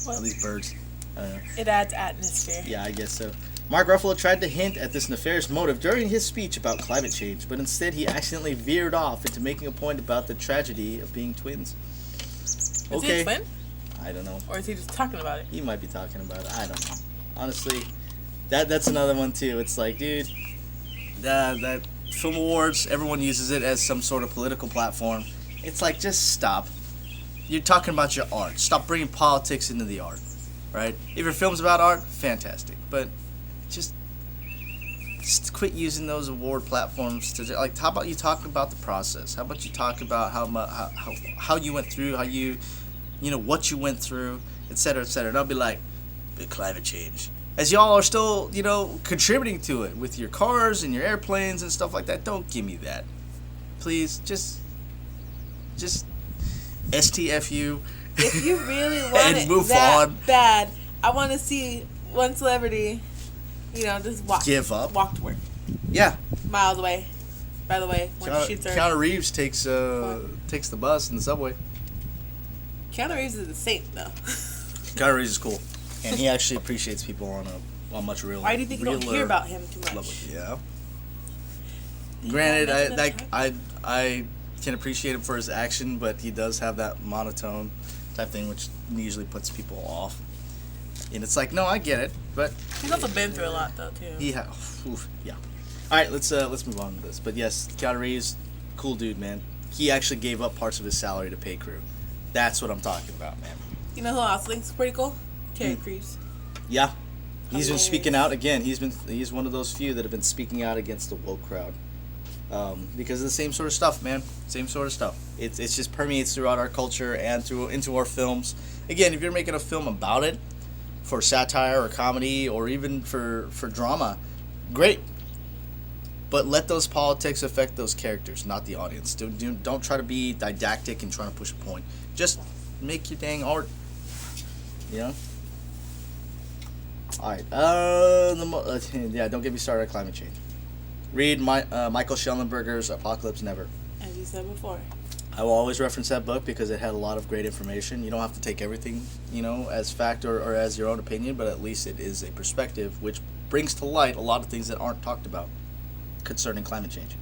What? These birds. I don't know. It adds atmosphere. Yeah, I guess so. Mark Ruffalo tried to hint at this nefarious motive during his speech about climate change, but instead he accidentally veered off into making a point about the tragedy of being twins. Is he a twin? I don't know. Or is he just talking about it? He might be talking about it. I don't know. Honestly, that's another one too. It's like, dude, that film awards, everyone uses it as some sort of political platform. It's like, just stop. You're talking about your art. Stop bringing politics into the art, right? If your film's about art, fantastic. But just quit using those award platforms to, like, how about you talk about the process? How about you talk about how you went through, how you know, what you went through, etc., etc. And I'll be like, big climate change. As y'all are still, you know, contributing to it with your cars and your airplanes and stuff like that. Don't give me that. Please, just STFU. If you really want and it move that on. bad, I want to see one celebrity, you know, just walk to work. Yeah. Miles away. By the way, when she shoots her. Keanu Reeves takes the bus and the subway. Keanu Reeves is a saint, though. Keanu Reeves is cool, and he actually appreciates people on much real. Why do you think you don't hear about him too much? Level. Yeah. Granted, I can appreciate him for his action, but he does have that monotone type thing, which usually puts people off. And it's like, no, I get it, but he's also been through a lot, though, too. Yeah. All right, let's move on to this. But yes, Keanu Reeves, cool dude, man. He actually gave up parts of his salary to pay crew. That's what I'm talking about, man. You know who else thinks pretty cool? Terry Crews. Yeah, he's been speaking out again. He's one of those few that have been speaking out against the woke crowd, because of the same sort of stuff, man. Same sort of stuff. It's just permeates throughout our culture and into our films. Again, if you're making a film about it, for satire or comedy or even for drama, great. But let those politics affect those characters, not the audience. Don't try to be didactic and trying to push a point. Just make your dang art. You know? Alright. Don't get me started on climate change. Read Michael Schellenberger's Apocalypse Never. As you said before. I will always reference that book because it had a lot of great information. You don't have to take everything, you know, as fact or as your own opinion, but at least it is a perspective which brings to light a lot of things that aren't talked about concerning climate change.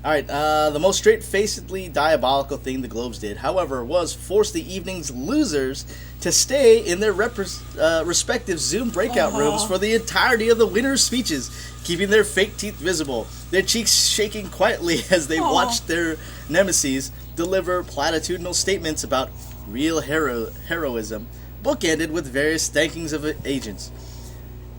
All right, the most straight-facedly diabolical thing the Globes did, however, was force the evening's losers to stay in their respective Zoom breakout rooms for the entirety of the winners' speeches, keeping their fake teeth visible, their cheeks shaking quietly as they watched their nemesis deliver platitudinal statements about real heroism, bookended with various thankings of agents.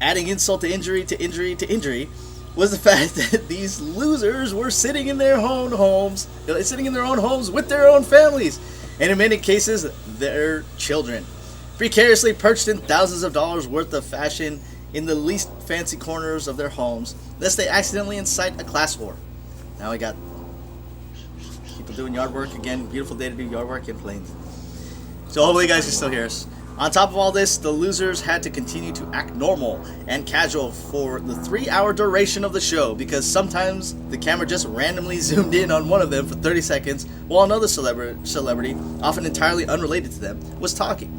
Adding insult to injury to injury to injury was the fact that these losers were sitting in their own homes with their own families, and in many cases, their children, precariously perched in thousands of dollars worth of fashion in the least fancy corners of their homes, lest they accidentally incite a class war. Now we got people doing yard work again. Beautiful day to do yard work in Plains. So hopefully you guys can still hear us. On top of all this, the losers had to continue to act normal and casual for the 3-hour duration of the show because sometimes the camera just randomly zoomed in on one of them for 30 seconds while another celebrity, often entirely unrelated to them, was talking.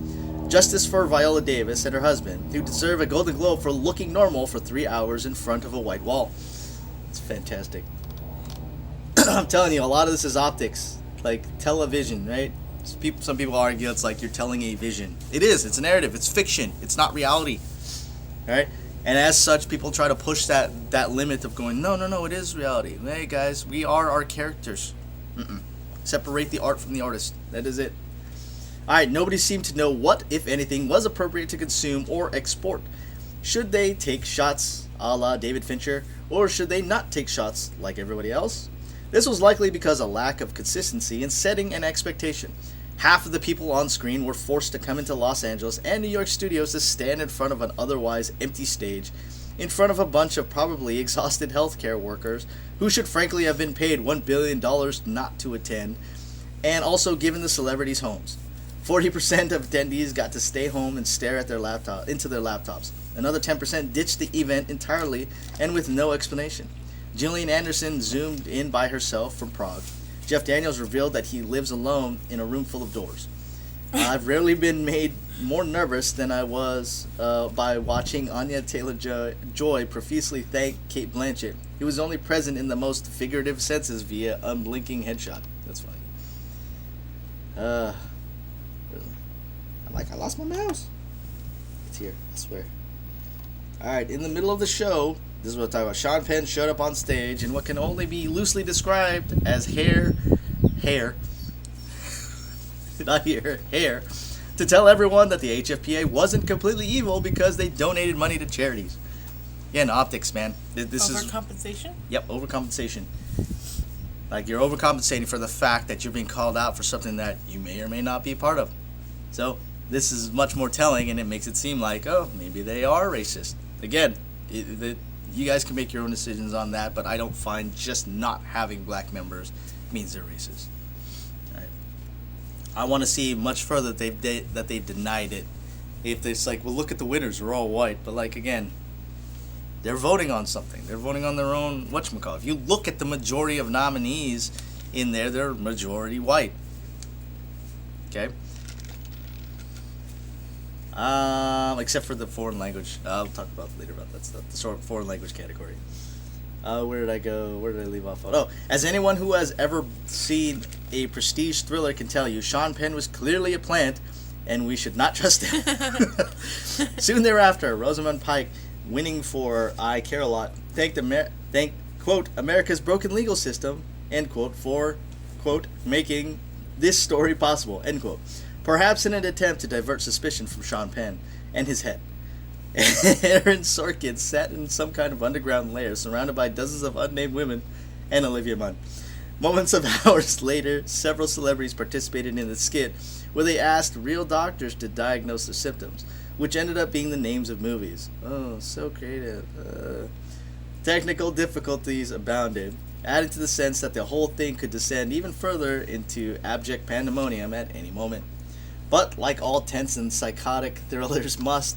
Justice for Viola Davis and her husband, who deserve a Golden Globe for looking normal for 3 hours in front of a white wall. It's fantastic. I'm telling you, a lot of this is optics, like television, right? Some people argue it's like you're telling a vision. It is. It's a narrative. It's fiction. It's not reality. Right? And as such, people try to push that limit of going, no, it is reality. Hey, guys, we are our characters. Separate the art from the artist. That is it. All right, nobody seemed to know what, if anything, was appropriate to consume or export. Should they take shots a la David Fincher, or should they not take shots like everybody else? This was likely because of lack of consistency in setting an expectation. Half of the people on screen were forced to come into Los Angeles and New York studios to stand in front of an otherwise empty stage, in front of a bunch of probably exhausted healthcare workers who should frankly have been paid $1 billion not to attend, and also given the celebrities' homes. 40% of attendees got to stay home and stare at their into their laptops. Another 10% ditched the event entirely and with no explanation. Gillian Anderson zoomed in by herself from Prague. Jeff Daniels revealed that he lives alone in a room full of doors. I've rarely been made more nervous than I was by watching Anya Taylor-Joy profusely thank Cate Blanchett, who was only present in the most figurative senses via unblinking headshot. That's funny. I lost my mouse. It's here, I swear. Alright, in the middle of the show, this is what I'm talking about. Sean Penn showed up on stage in what can only be loosely described as hair, not here, hair, to tell everyone that the HFPA wasn't completely evil because they donated money to charities. Again, optics, man. This is overcompensation? Yep, overcompensation. Like, you're overcompensating for the fact that you're being called out for something that you may or may not be a part of. So, this is much more telling, and it makes it seem like, oh, maybe they are racist. Again, you guys can make your own decisions on that, but I don't find just not having black members means they're racist. All right. I want to see much further that they've denied it. If it's like, well, look at the winners, they're all white, but like, again, they're voting on something. They're voting on their own whatchamacallit. If you look at the majority of nominees in there, they're majority white. Okay? Except for the foreign language. I'll talk about later about that stuff. The sort of foreign language category. Where did I go? Where did I leave off? Oh, as anyone who has ever seen a prestige thriller can tell you, Sean Penn was clearly a plant, and we should not trust him. Soon thereafter, Rosamund Pike, winning for I Care a Lot, thanked quote, America's broken legal system, end quote, for, quote, making this story possible, end quote. Perhaps in an attempt to divert suspicion from Sean Penn and his head. Aaron Sorkin sat in some kind of underground lair surrounded by dozens of unnamed women and Olivia Munn. Moments of hours later, several celebrities participated in the skit where they asked real doctors to diagnose their symptoms, which ended up being the names of movies. Oh, so creative. Technical difficulties abounded, adding to the sense that the whole thing could descend even further into abject pandemonium at any moment. But, like all tense and psychotic thrillers must,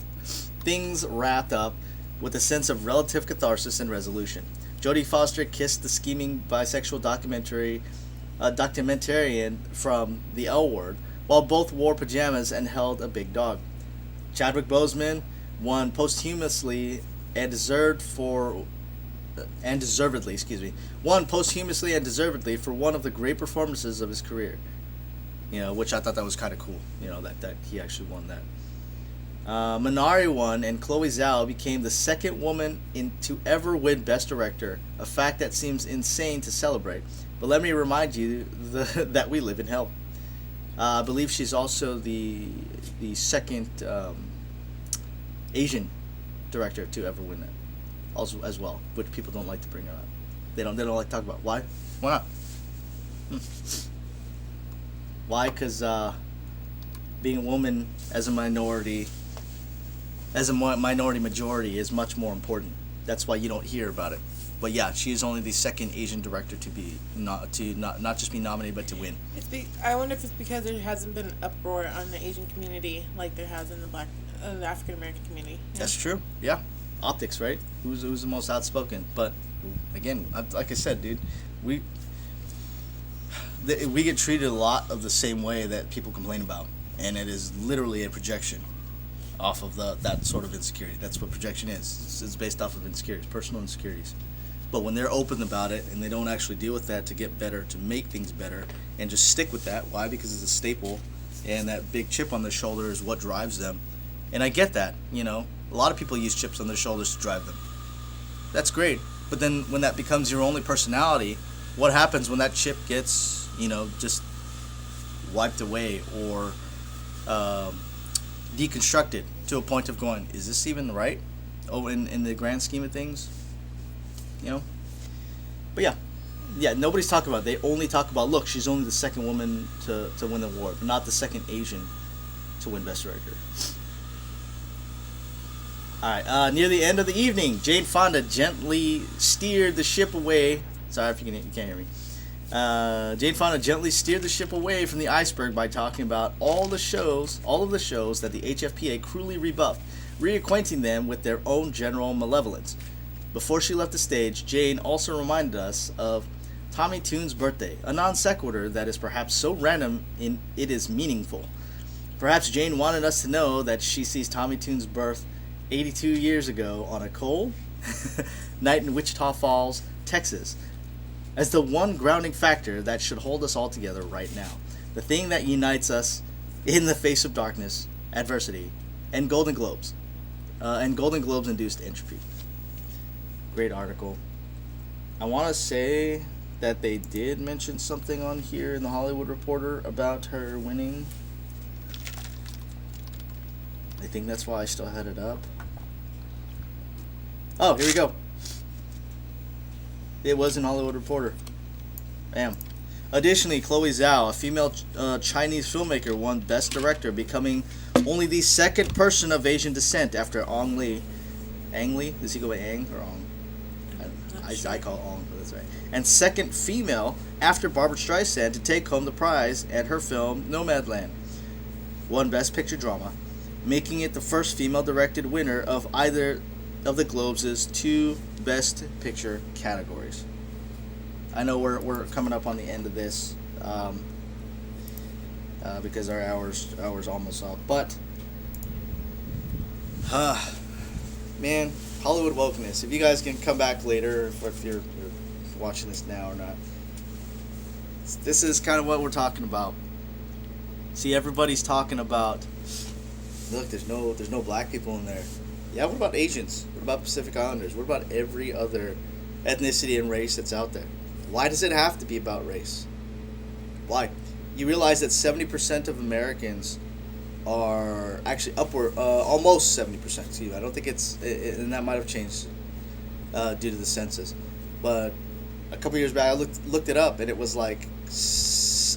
things wrapped up with a sense of relative catharsis and resolution. Jodie Foster kissed the scheming bisexual documentarian from The L Word, while both wore pajamas and held a big dog. Chadwick Boseman won posthumously and deservedly for one of the great performances of his career. Which I thought that was kind of cool, that he actually won that. Minari won, and Chloe Zhao became the second woman to ever win Best Director, a fact that seems insane to celebrate. But let me remind you that we live in hell. I believe she's also the second Asian director to ever win that, also as well, which people don't like to bring her up. They don't like to talk about. Why? Why not? Why? Because being a woman as a minority majority is much more important. That's why you don't hear about it. But yeah, she is only the second Asian director to be not just be nominated, but to win. I wonder if it's because there hasn't been an uproar on the Asian community like there has in the African American community. Yeah. That's true. Yeah, optics, right? Who's the most outspoken? But again, like I said, dude, we get treated a lot of the same way that people complain about, and it is literally a projection off of that sort of insecurity. That's what projection is. It's based off of insecurities, personal insecurities. But when they're open about it and they don't actually deal with that to get better, to make things better, and just stick with that, why? Because it's a staple, and that big chip on their shoulder is what drives them. And I get that, a lot of people use chips on their shoulders to drive them. That's great. But then when that becomes your only personality, what happens when that chip gets, just wiped away or deconstructed to a point of going, is this even right? Oh, in the grand scheme of things? But yeah, nobody's talking about it. They only talk about, look, she's only the second woman to win the award, but not the second Asian to win Best Director. Alright, near the end of the evening, Jane Fonda gently steered the ship away. Sorry if you can't hear me. Jane Fonda gently steered the ship away from the iceberg by talking about all of the shows that the HFPA cruelly rebuffed, reacquainting them with their own general malevolence. Before she left the stage, Jane also reminded us of Tommy Toon's birthday, a non sequitur that is perhaps so random it is meaningful. Perhaps Jane wanted us to know that she sees Tommy Toon's birth 82 years ago on a cold night in Wichita Falls, Texas, as the one grounding factor that should hold us all together right now. The thing that unites us in the face of darkness, adversity, and Golden Globes induced entropy. Great article. I want to say that they did mention something on here in the Hollywood Reporter about her winning. I think that's why I still had it up. Oh, here we go. It was in Hollywood Reporter. Bam. Additionally, Chloe Zhao, a female Chinese filmmaker, won Best Director, becoming only the second person of Asian descent after Ong Lee. Ang Lee? Does he go by Ang or Ong? I call it Ong, but that's right. And second female after Barbra Streisand to take home the prize at her film Nomadland. Won Best Picture Drama, making it the first female-directed winner of either of the Globes' two Best Picture categories. I know we're coming up on the end of this because our hour's almost up, but man, Hollywood wokeness. If you guys can come back later, if you're watching this now or not, this is kind of what we're talking about. See, everybody's talking about, look, there's no black people in there. Yeah, what about Asians? What about Pacific Islanders? What about every other ethnicity and race that's out there? Why does it have to be about race? Why? You realize that 70% of Americans are actually almost 70%. Excuse me. I don't think and that might have changed due to the census. But a couple years back, I looked it up, and it was like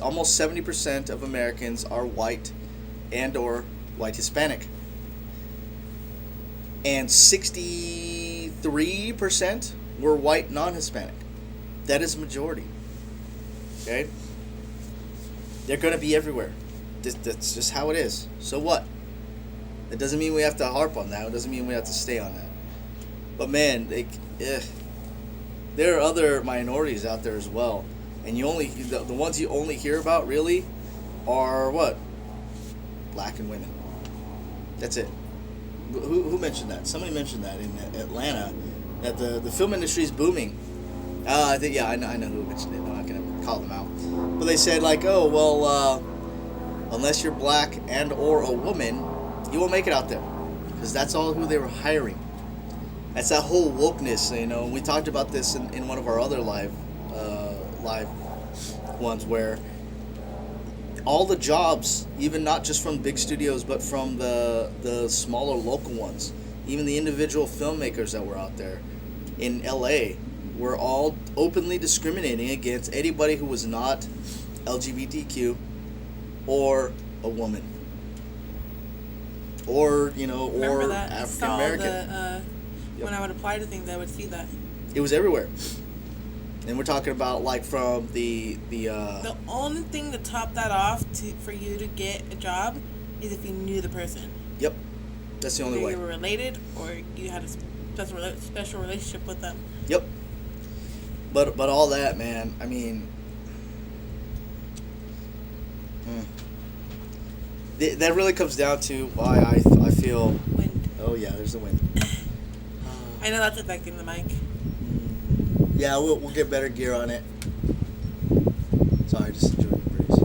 almost 70% of Americans are white and or white Hispanic. And 63% were white non-Hispanic. That is a majority. Okay? They're going to be everywhere. That's just how it is. So what? It doesn't mean we have to harp on that. It doesn't mean we have to stay on that. But man, there are other minorities out there as well. And the ones you only hear about really are what? Black and women. That's it. Who mentioned that? Somebody mentioned that in Atlanta, that the film industry is booming. I think, I know who mentioned it. I'm not going to call them out. But they said, like, oh, well, unless you're black and or a woman, you won't make it out there. Because that's all who they were hiring. That's that whole wokeness, We talked about this in one of our other live ones, where all the jobs, even not just from big studios, but from the smaller local ones, even the individual filmmakers that were out there in LA, were all openly discriminating against anybody who was not LGBTQ or a woman, or or African American. When I would apply to things, I would see that. It was everywhere. And we're talking about like from the The only thing to top that off for you to get a job is if you knew the person. Yep. That's the only Either way. you were related or you had a special relationship with them. Yep. But all that, man, I mean, that really comes down to why I feel. Wind. Oh yeah, there's the wind. I know that's affecting the mic. Yeah, we'll get better gear on it. Sorry, just enjoying the breeze.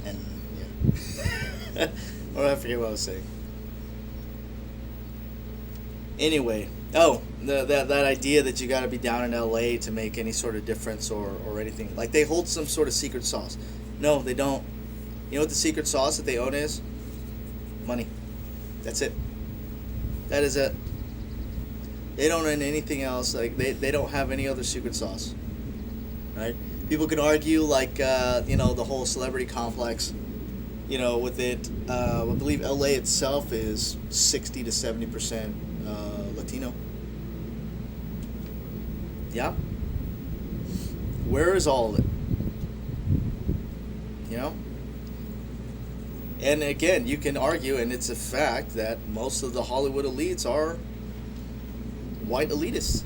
And yeah, or I forget what I was saying. Anyway, that idea that you got to be down in LA to make any sort of difference or anything, like they hold some sort of secret sauce. No, they don't. You know what the secret sauce that they own is? Money. That's it. That is it. They don't own anything else. Like they don't have any other secret sauce. Right? People can argue like the whole celebrity complex. With it, I believe LA itself is 60 to 70% Latino. Yeah. Where is all of it? And again, you can argue, and it's a fact, that most of the Hollywood elites are white elitists.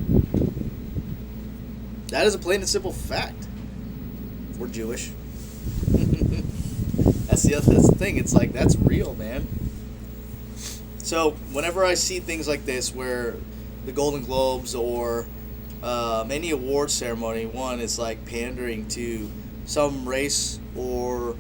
That is a plain and simple fact. We're Jewish. That's the thing. It's like, that's real, man. So whenever I see things like this, where the Golden Globes or any award ceremony, one is like pandering to some race or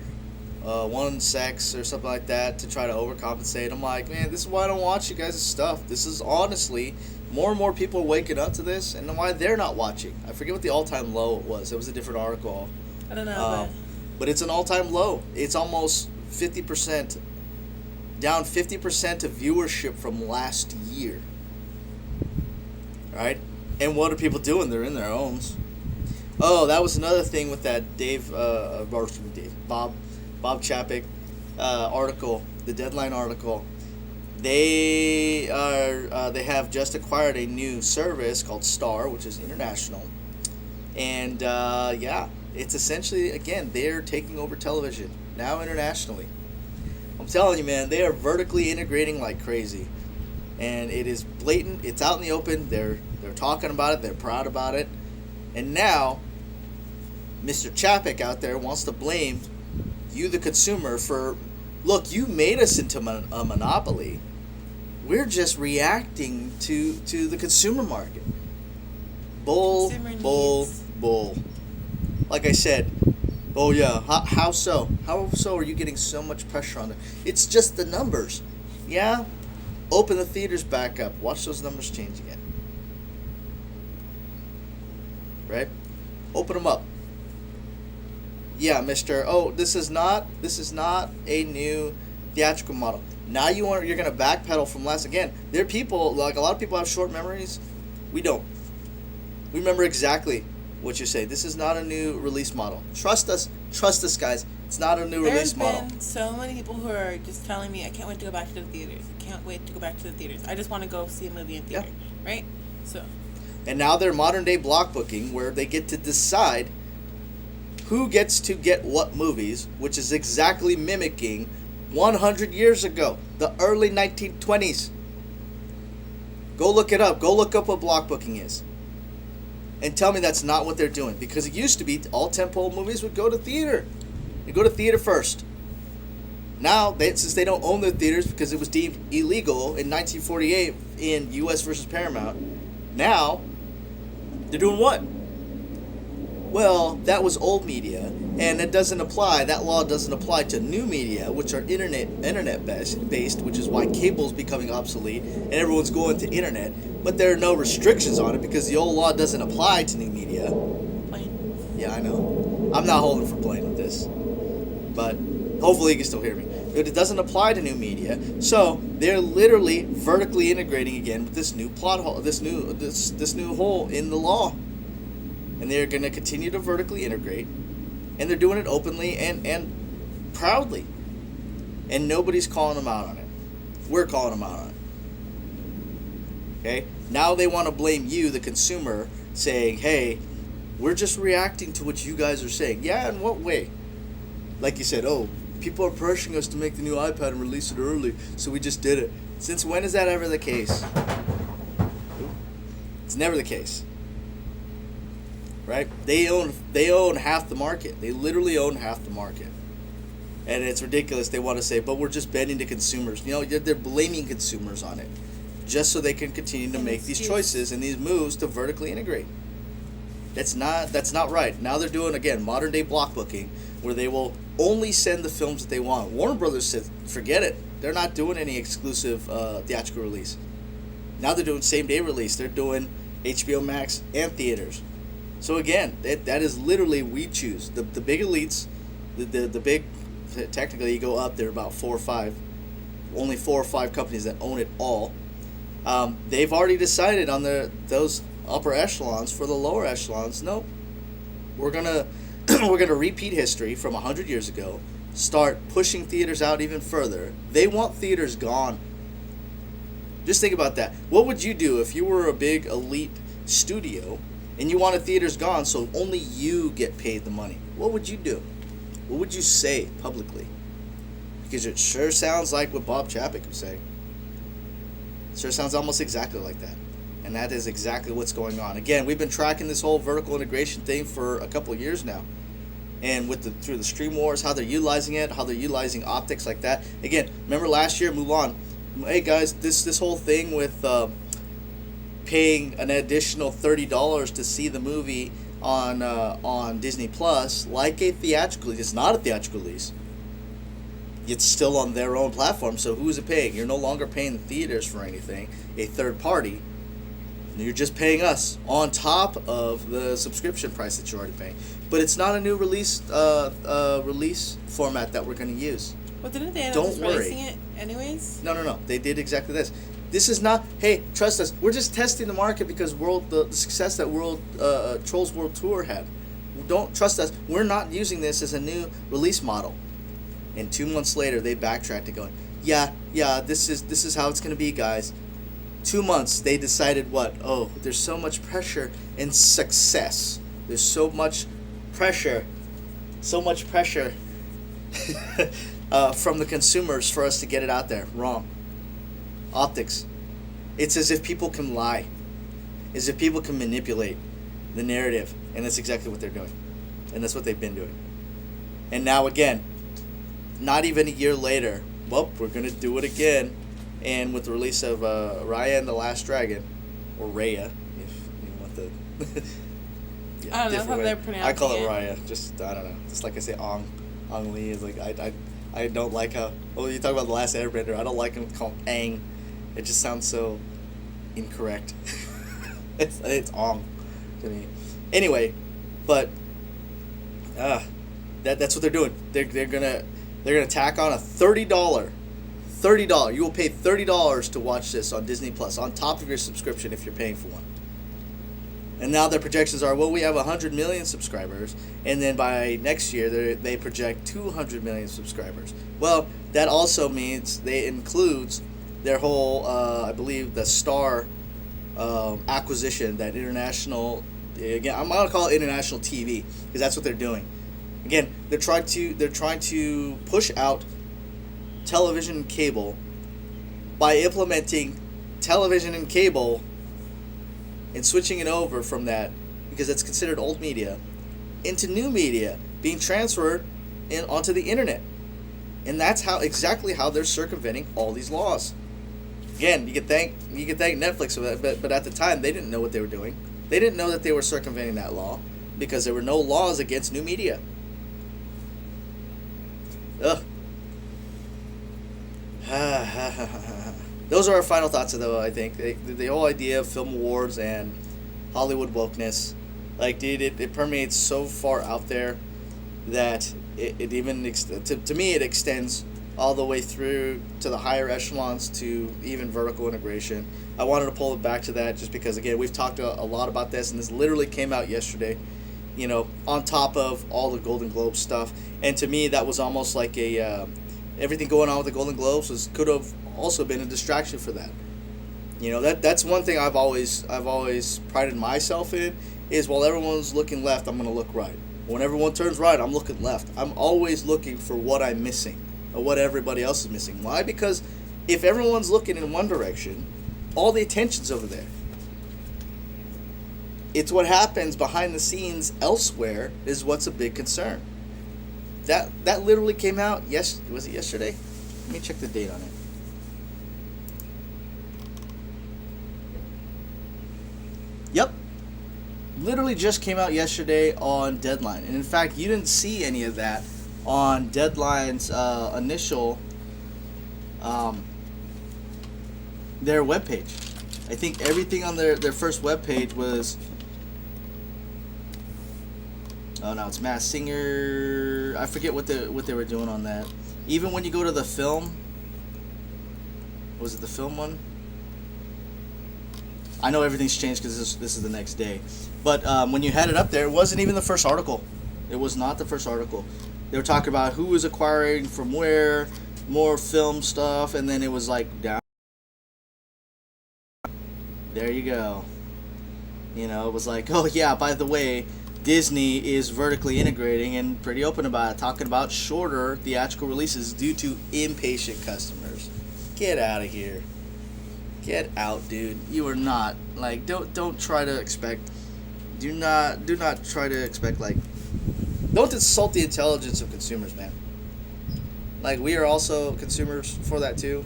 one sex or something like that to try to overcompensate. I'm like, man, this is why I don't watch you guys' stuff. This is honestly, more and more people are waking up to this, and why they're not watching. I forget what the all-time low it was. It was a different article. I don't know. But it's an all-time low. It's almost 50%, down 50% of viewership from last year. Right? And what are people doing? They're in their homes. Oh, that was another thing with that Bob Chapek article, the Deadline article. They have just acquired a new service called Star, which is international, and it's essentially, again, they're taking over television now internationally. I'm telling you, man, they are vertically integrating like crazy, and it is blatant. It's out in the open. They're talking about it. They're proud about it, and now Mr. Chapek out there wants to blame you, the consumer, for, look, you made us into a monopoly. We're just reacting to the consumer market. Bull. Like I said, oh yeah, how so? How so are you getting so much pressure on them? It's just the numbers. Yeah? Open the theaters back up. Watch those numbers change again. Right? Open them up. Yeah, Mr. Oh, this is not a new theatrical model. Now you're going to backpedal from last. Again, there are people, like a lot of people have short memories. We don't. We remember exactly what you say. This is not a new release model. Trust us, guys. It's not a new release model. There's been so many people who are just telling me, I can't wait to go back to the theaters. I can't wait to go back to the theaters. I just want to go see a movie in theater. Yeah. Right? So. And now they're modern day block booking, where they get to decide who gets to get what movies, which is exactly mimicking 100 years ago, the early 1920s. Go look it up. Go look up what block booking is. And tell me that's not what they're doing. Because it used to be all tentpole movies would go to theater. They go to theater first. Now, since they don't own their theaters because it was deemed illegal in 1948 in U.S. versus Paramount, now they're doing what? Well, that was old media, and it doesn't apply. That law doesn't apply to new media, which are internet based, which is why cable's becoming obsolete and everyone's going to internet. But there are no restrictions on it because the old law doesn't apply to new media. Plain. Yeah, I know. I'm not holding for playing with this, but hopefully you can still hear me. But it doesn't apply to new media, so they're literally vertically integrating again with this new plot hole, this new hole in the law. And they're going to continue to vertically integrate, and they're doing it openly and proudly. and nobody's calling them out on it. We're calling them out on it. Okay? Now they want to blame you, the consumer, saying, hey, we're just reacting to what you guys are saying. Yeah, in what way? Like you said, oh, people are pressuring us to make the new iPad and release it early, so we just did it. Since when is that ever the case? It's never the case. Right? They own half the market. They literally own half the market. And it's ridiculous. They want to say, but we're just bending to consumers. You know, they're blaming consumers on it, just so they can continue to make these choices and these moves to vertically integrate. That's not right. Now they're doing, again, modern day block booking, where they will only send the films that they want. Warner Brothers said, forget it. They're not doing any exclusive theatrical release. Now they're doing same day release. They're doing HBO Max and theaters. So again, that is literally we choose. The big elites, the big, technically you go up, there are about 4 or 5, only 4 or 5 companies that own it all. They've already decided on those upper echelons. For the lower echelons, nope. We're gonna repeat history from 100 years ago. Start pushing theaters out even further. They want theaters gone. Just think about that. What would you do if you were a big elite studio and you wanted theaters gone so only you get paid the money? What would you do? What would you say publicly? Because it sure sounds like what Bob Chapek was saying. It sure sounds almost exactly like that. And that is exactly what's going on. Again, we've been tracking this whole vertical integration thing for a couple of years now. And through the stream wars, how they're utilizing it, how they're utilizing optics like that. Again, remember last year, Mulan. Hey guys, this whole thing with paying an additional $30 to see the movie on Disney Plus, like a theatrical release. It's not a theatrical release. It's still on their own platform. So who is it paying? You're no longer paying the theaters for anything. A third party. You're just paying us on top of the subscription price that you're already paying. But it's not a new release format that we're going to use. Well, didn't they end up just releasing it anyways? No. They did exactly this. This is not, hey, trust us. We're just testing the market because the success that Trolls World Tour had. Don't trust us. We're not using this as a new release model. And 2 months later, they backtracked and going, yeah, this is how it's going to be, guys. 2 months, they decided what? Oh, there's so much pressure and success. There's so much pressure from the consumers for us to get it out there. Wrong. Optics. It's as if people can lie. As if people can manipulate the narrative. And that's exactly what they're doing. And that's what they've been doing. And now again, not even a year later, well, we're going to do it again. And with the release of Raya and the Last Dragon, or Raya, if you want the I don't know how they're pronouncing it. I call it Raya. Just, I don't know. Just like I say, Ong Lee is like, I don't like how, well, you talk about The Last Airbender, I don't like him called Aang. It just sounds so incorrect. it's Ong to me. Anyway, but that's what they're doing. They're gonna tack on a $30. You will pay $30 to watch this on Disney Plus on top of your subscription if you're paying for one. And now their projections are, well, we have 100 million subscribers, and then by next year they project 200 million subscribers. Well, that also means they includes their whole, I believe, the Star acquisition, that international. Again, I'm gonna call it international TV because that's what they're doing. Again, they're trying to push out television and cable by implementing television and cable and switching it over from that, because it's considered old media, into new media being transferred onto the internet. And that's exactly how they're circumventing all these laws. Again, you could thank Netflix for that, but at the time they didn't know what they were doing. They didn't know that they were circumventing that law because there were no laws against new media. Ugh. Those are our final thoughts, though. I think the whole idea of film awards and Hollywood wokeness, like, dude, it permeates so far out there that it even to me it extends all the way through to the higher echelons to even vertical integration. I wanted to pull it back to that just because, again, we've talked a lot about this, and this literally came out yesterday. You know, on top of all the Golden Globe stuff, and to me that was almost like a everything going on with the Golden Globes could have also been a distraction for that. You know, that's one thing I've always prided myself in, is while everyone's looking left, I'm going to look right. When everyone turns right, I'm looking left. I'm always looking for what I'm missing or what everybody else is missing. Why? Because if everyone's looking in one direction, all the attention's over there. It's what happens behind the scenes elsewhere is what's a big concern. That literally came out, was it yesterday? Let me check the date on it. Yep. Literally just came out yesterday on Deadline. And in fact, you didn't see any of that on Deadline's initial, their webpage. I think everything on their first webpage was, oh no, it's Masked Singer. I forget what they were doing on that. Even when you go to the film, was it the film one? I know everything's changed because this is the next day. But when you had it up there, it wasn't even the first article. It was not the first article. They were talking about who was acquiring from where, more film stuff, and then it was like down. There you go. You know, it was like, oh yeah, by the way, Disney is vertically integrating and pretty open about it, talking about shorter theatrical releases due to impatient customers. Get out of here. Get out, dude. You are not, like, don't try to expect, do not try to expect, like, don't insult the intelligence of consumers, man. Like, we are also consumers for that too.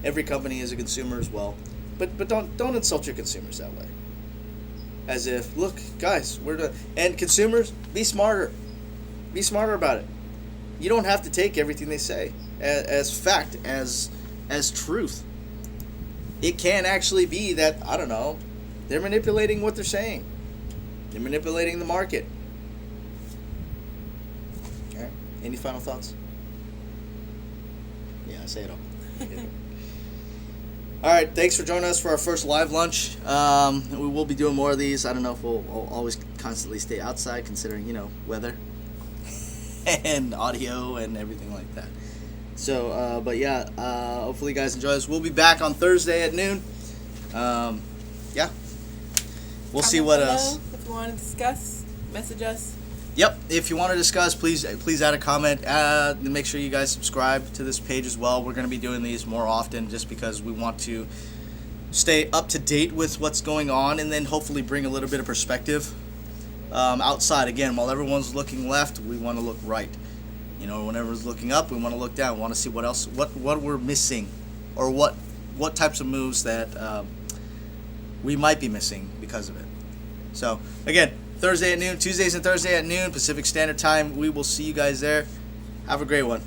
Every company is a consumer as well. But don't insult your consumers that way. As if, look, guys, and consumers, be smarter. Be smarter about it. You don't have to take everything they say as fact, as truth. It can actually be that, I don't know, they're manipulating what they're saying. They're manipulating the market. All right. Any final thoughts? Yeah, I say it all. All right. Thanks for joining us for our first live lunch. We will be doing more of these. I don't know if we'll always constantly stay outside, considering, you know, weather and audio and everything like that. So, but yeah, hopefully you guys enjoy this. We'll be back on Thursday at noon. Yeah. We'll see what else. If you want to discuss, message us. Yep. If you want to discuss, please add a comment. Make sure you guys subscribe to this page as well. We're going to be doing these more often just because we want to stay up to date with what's going on and then hopefully bring a little bit of perspective outside. Again, while everyone's looking left, we want to look right. You know, whenever everyone's looking up, we want to look down. We want to see what else, what we're missing, or what types of moves that we might be missing because of it. So, again, Thursday at noon, Tuesdays and Thursday at noon, Pacific Standard Time. We will see you guys there. Have a great one.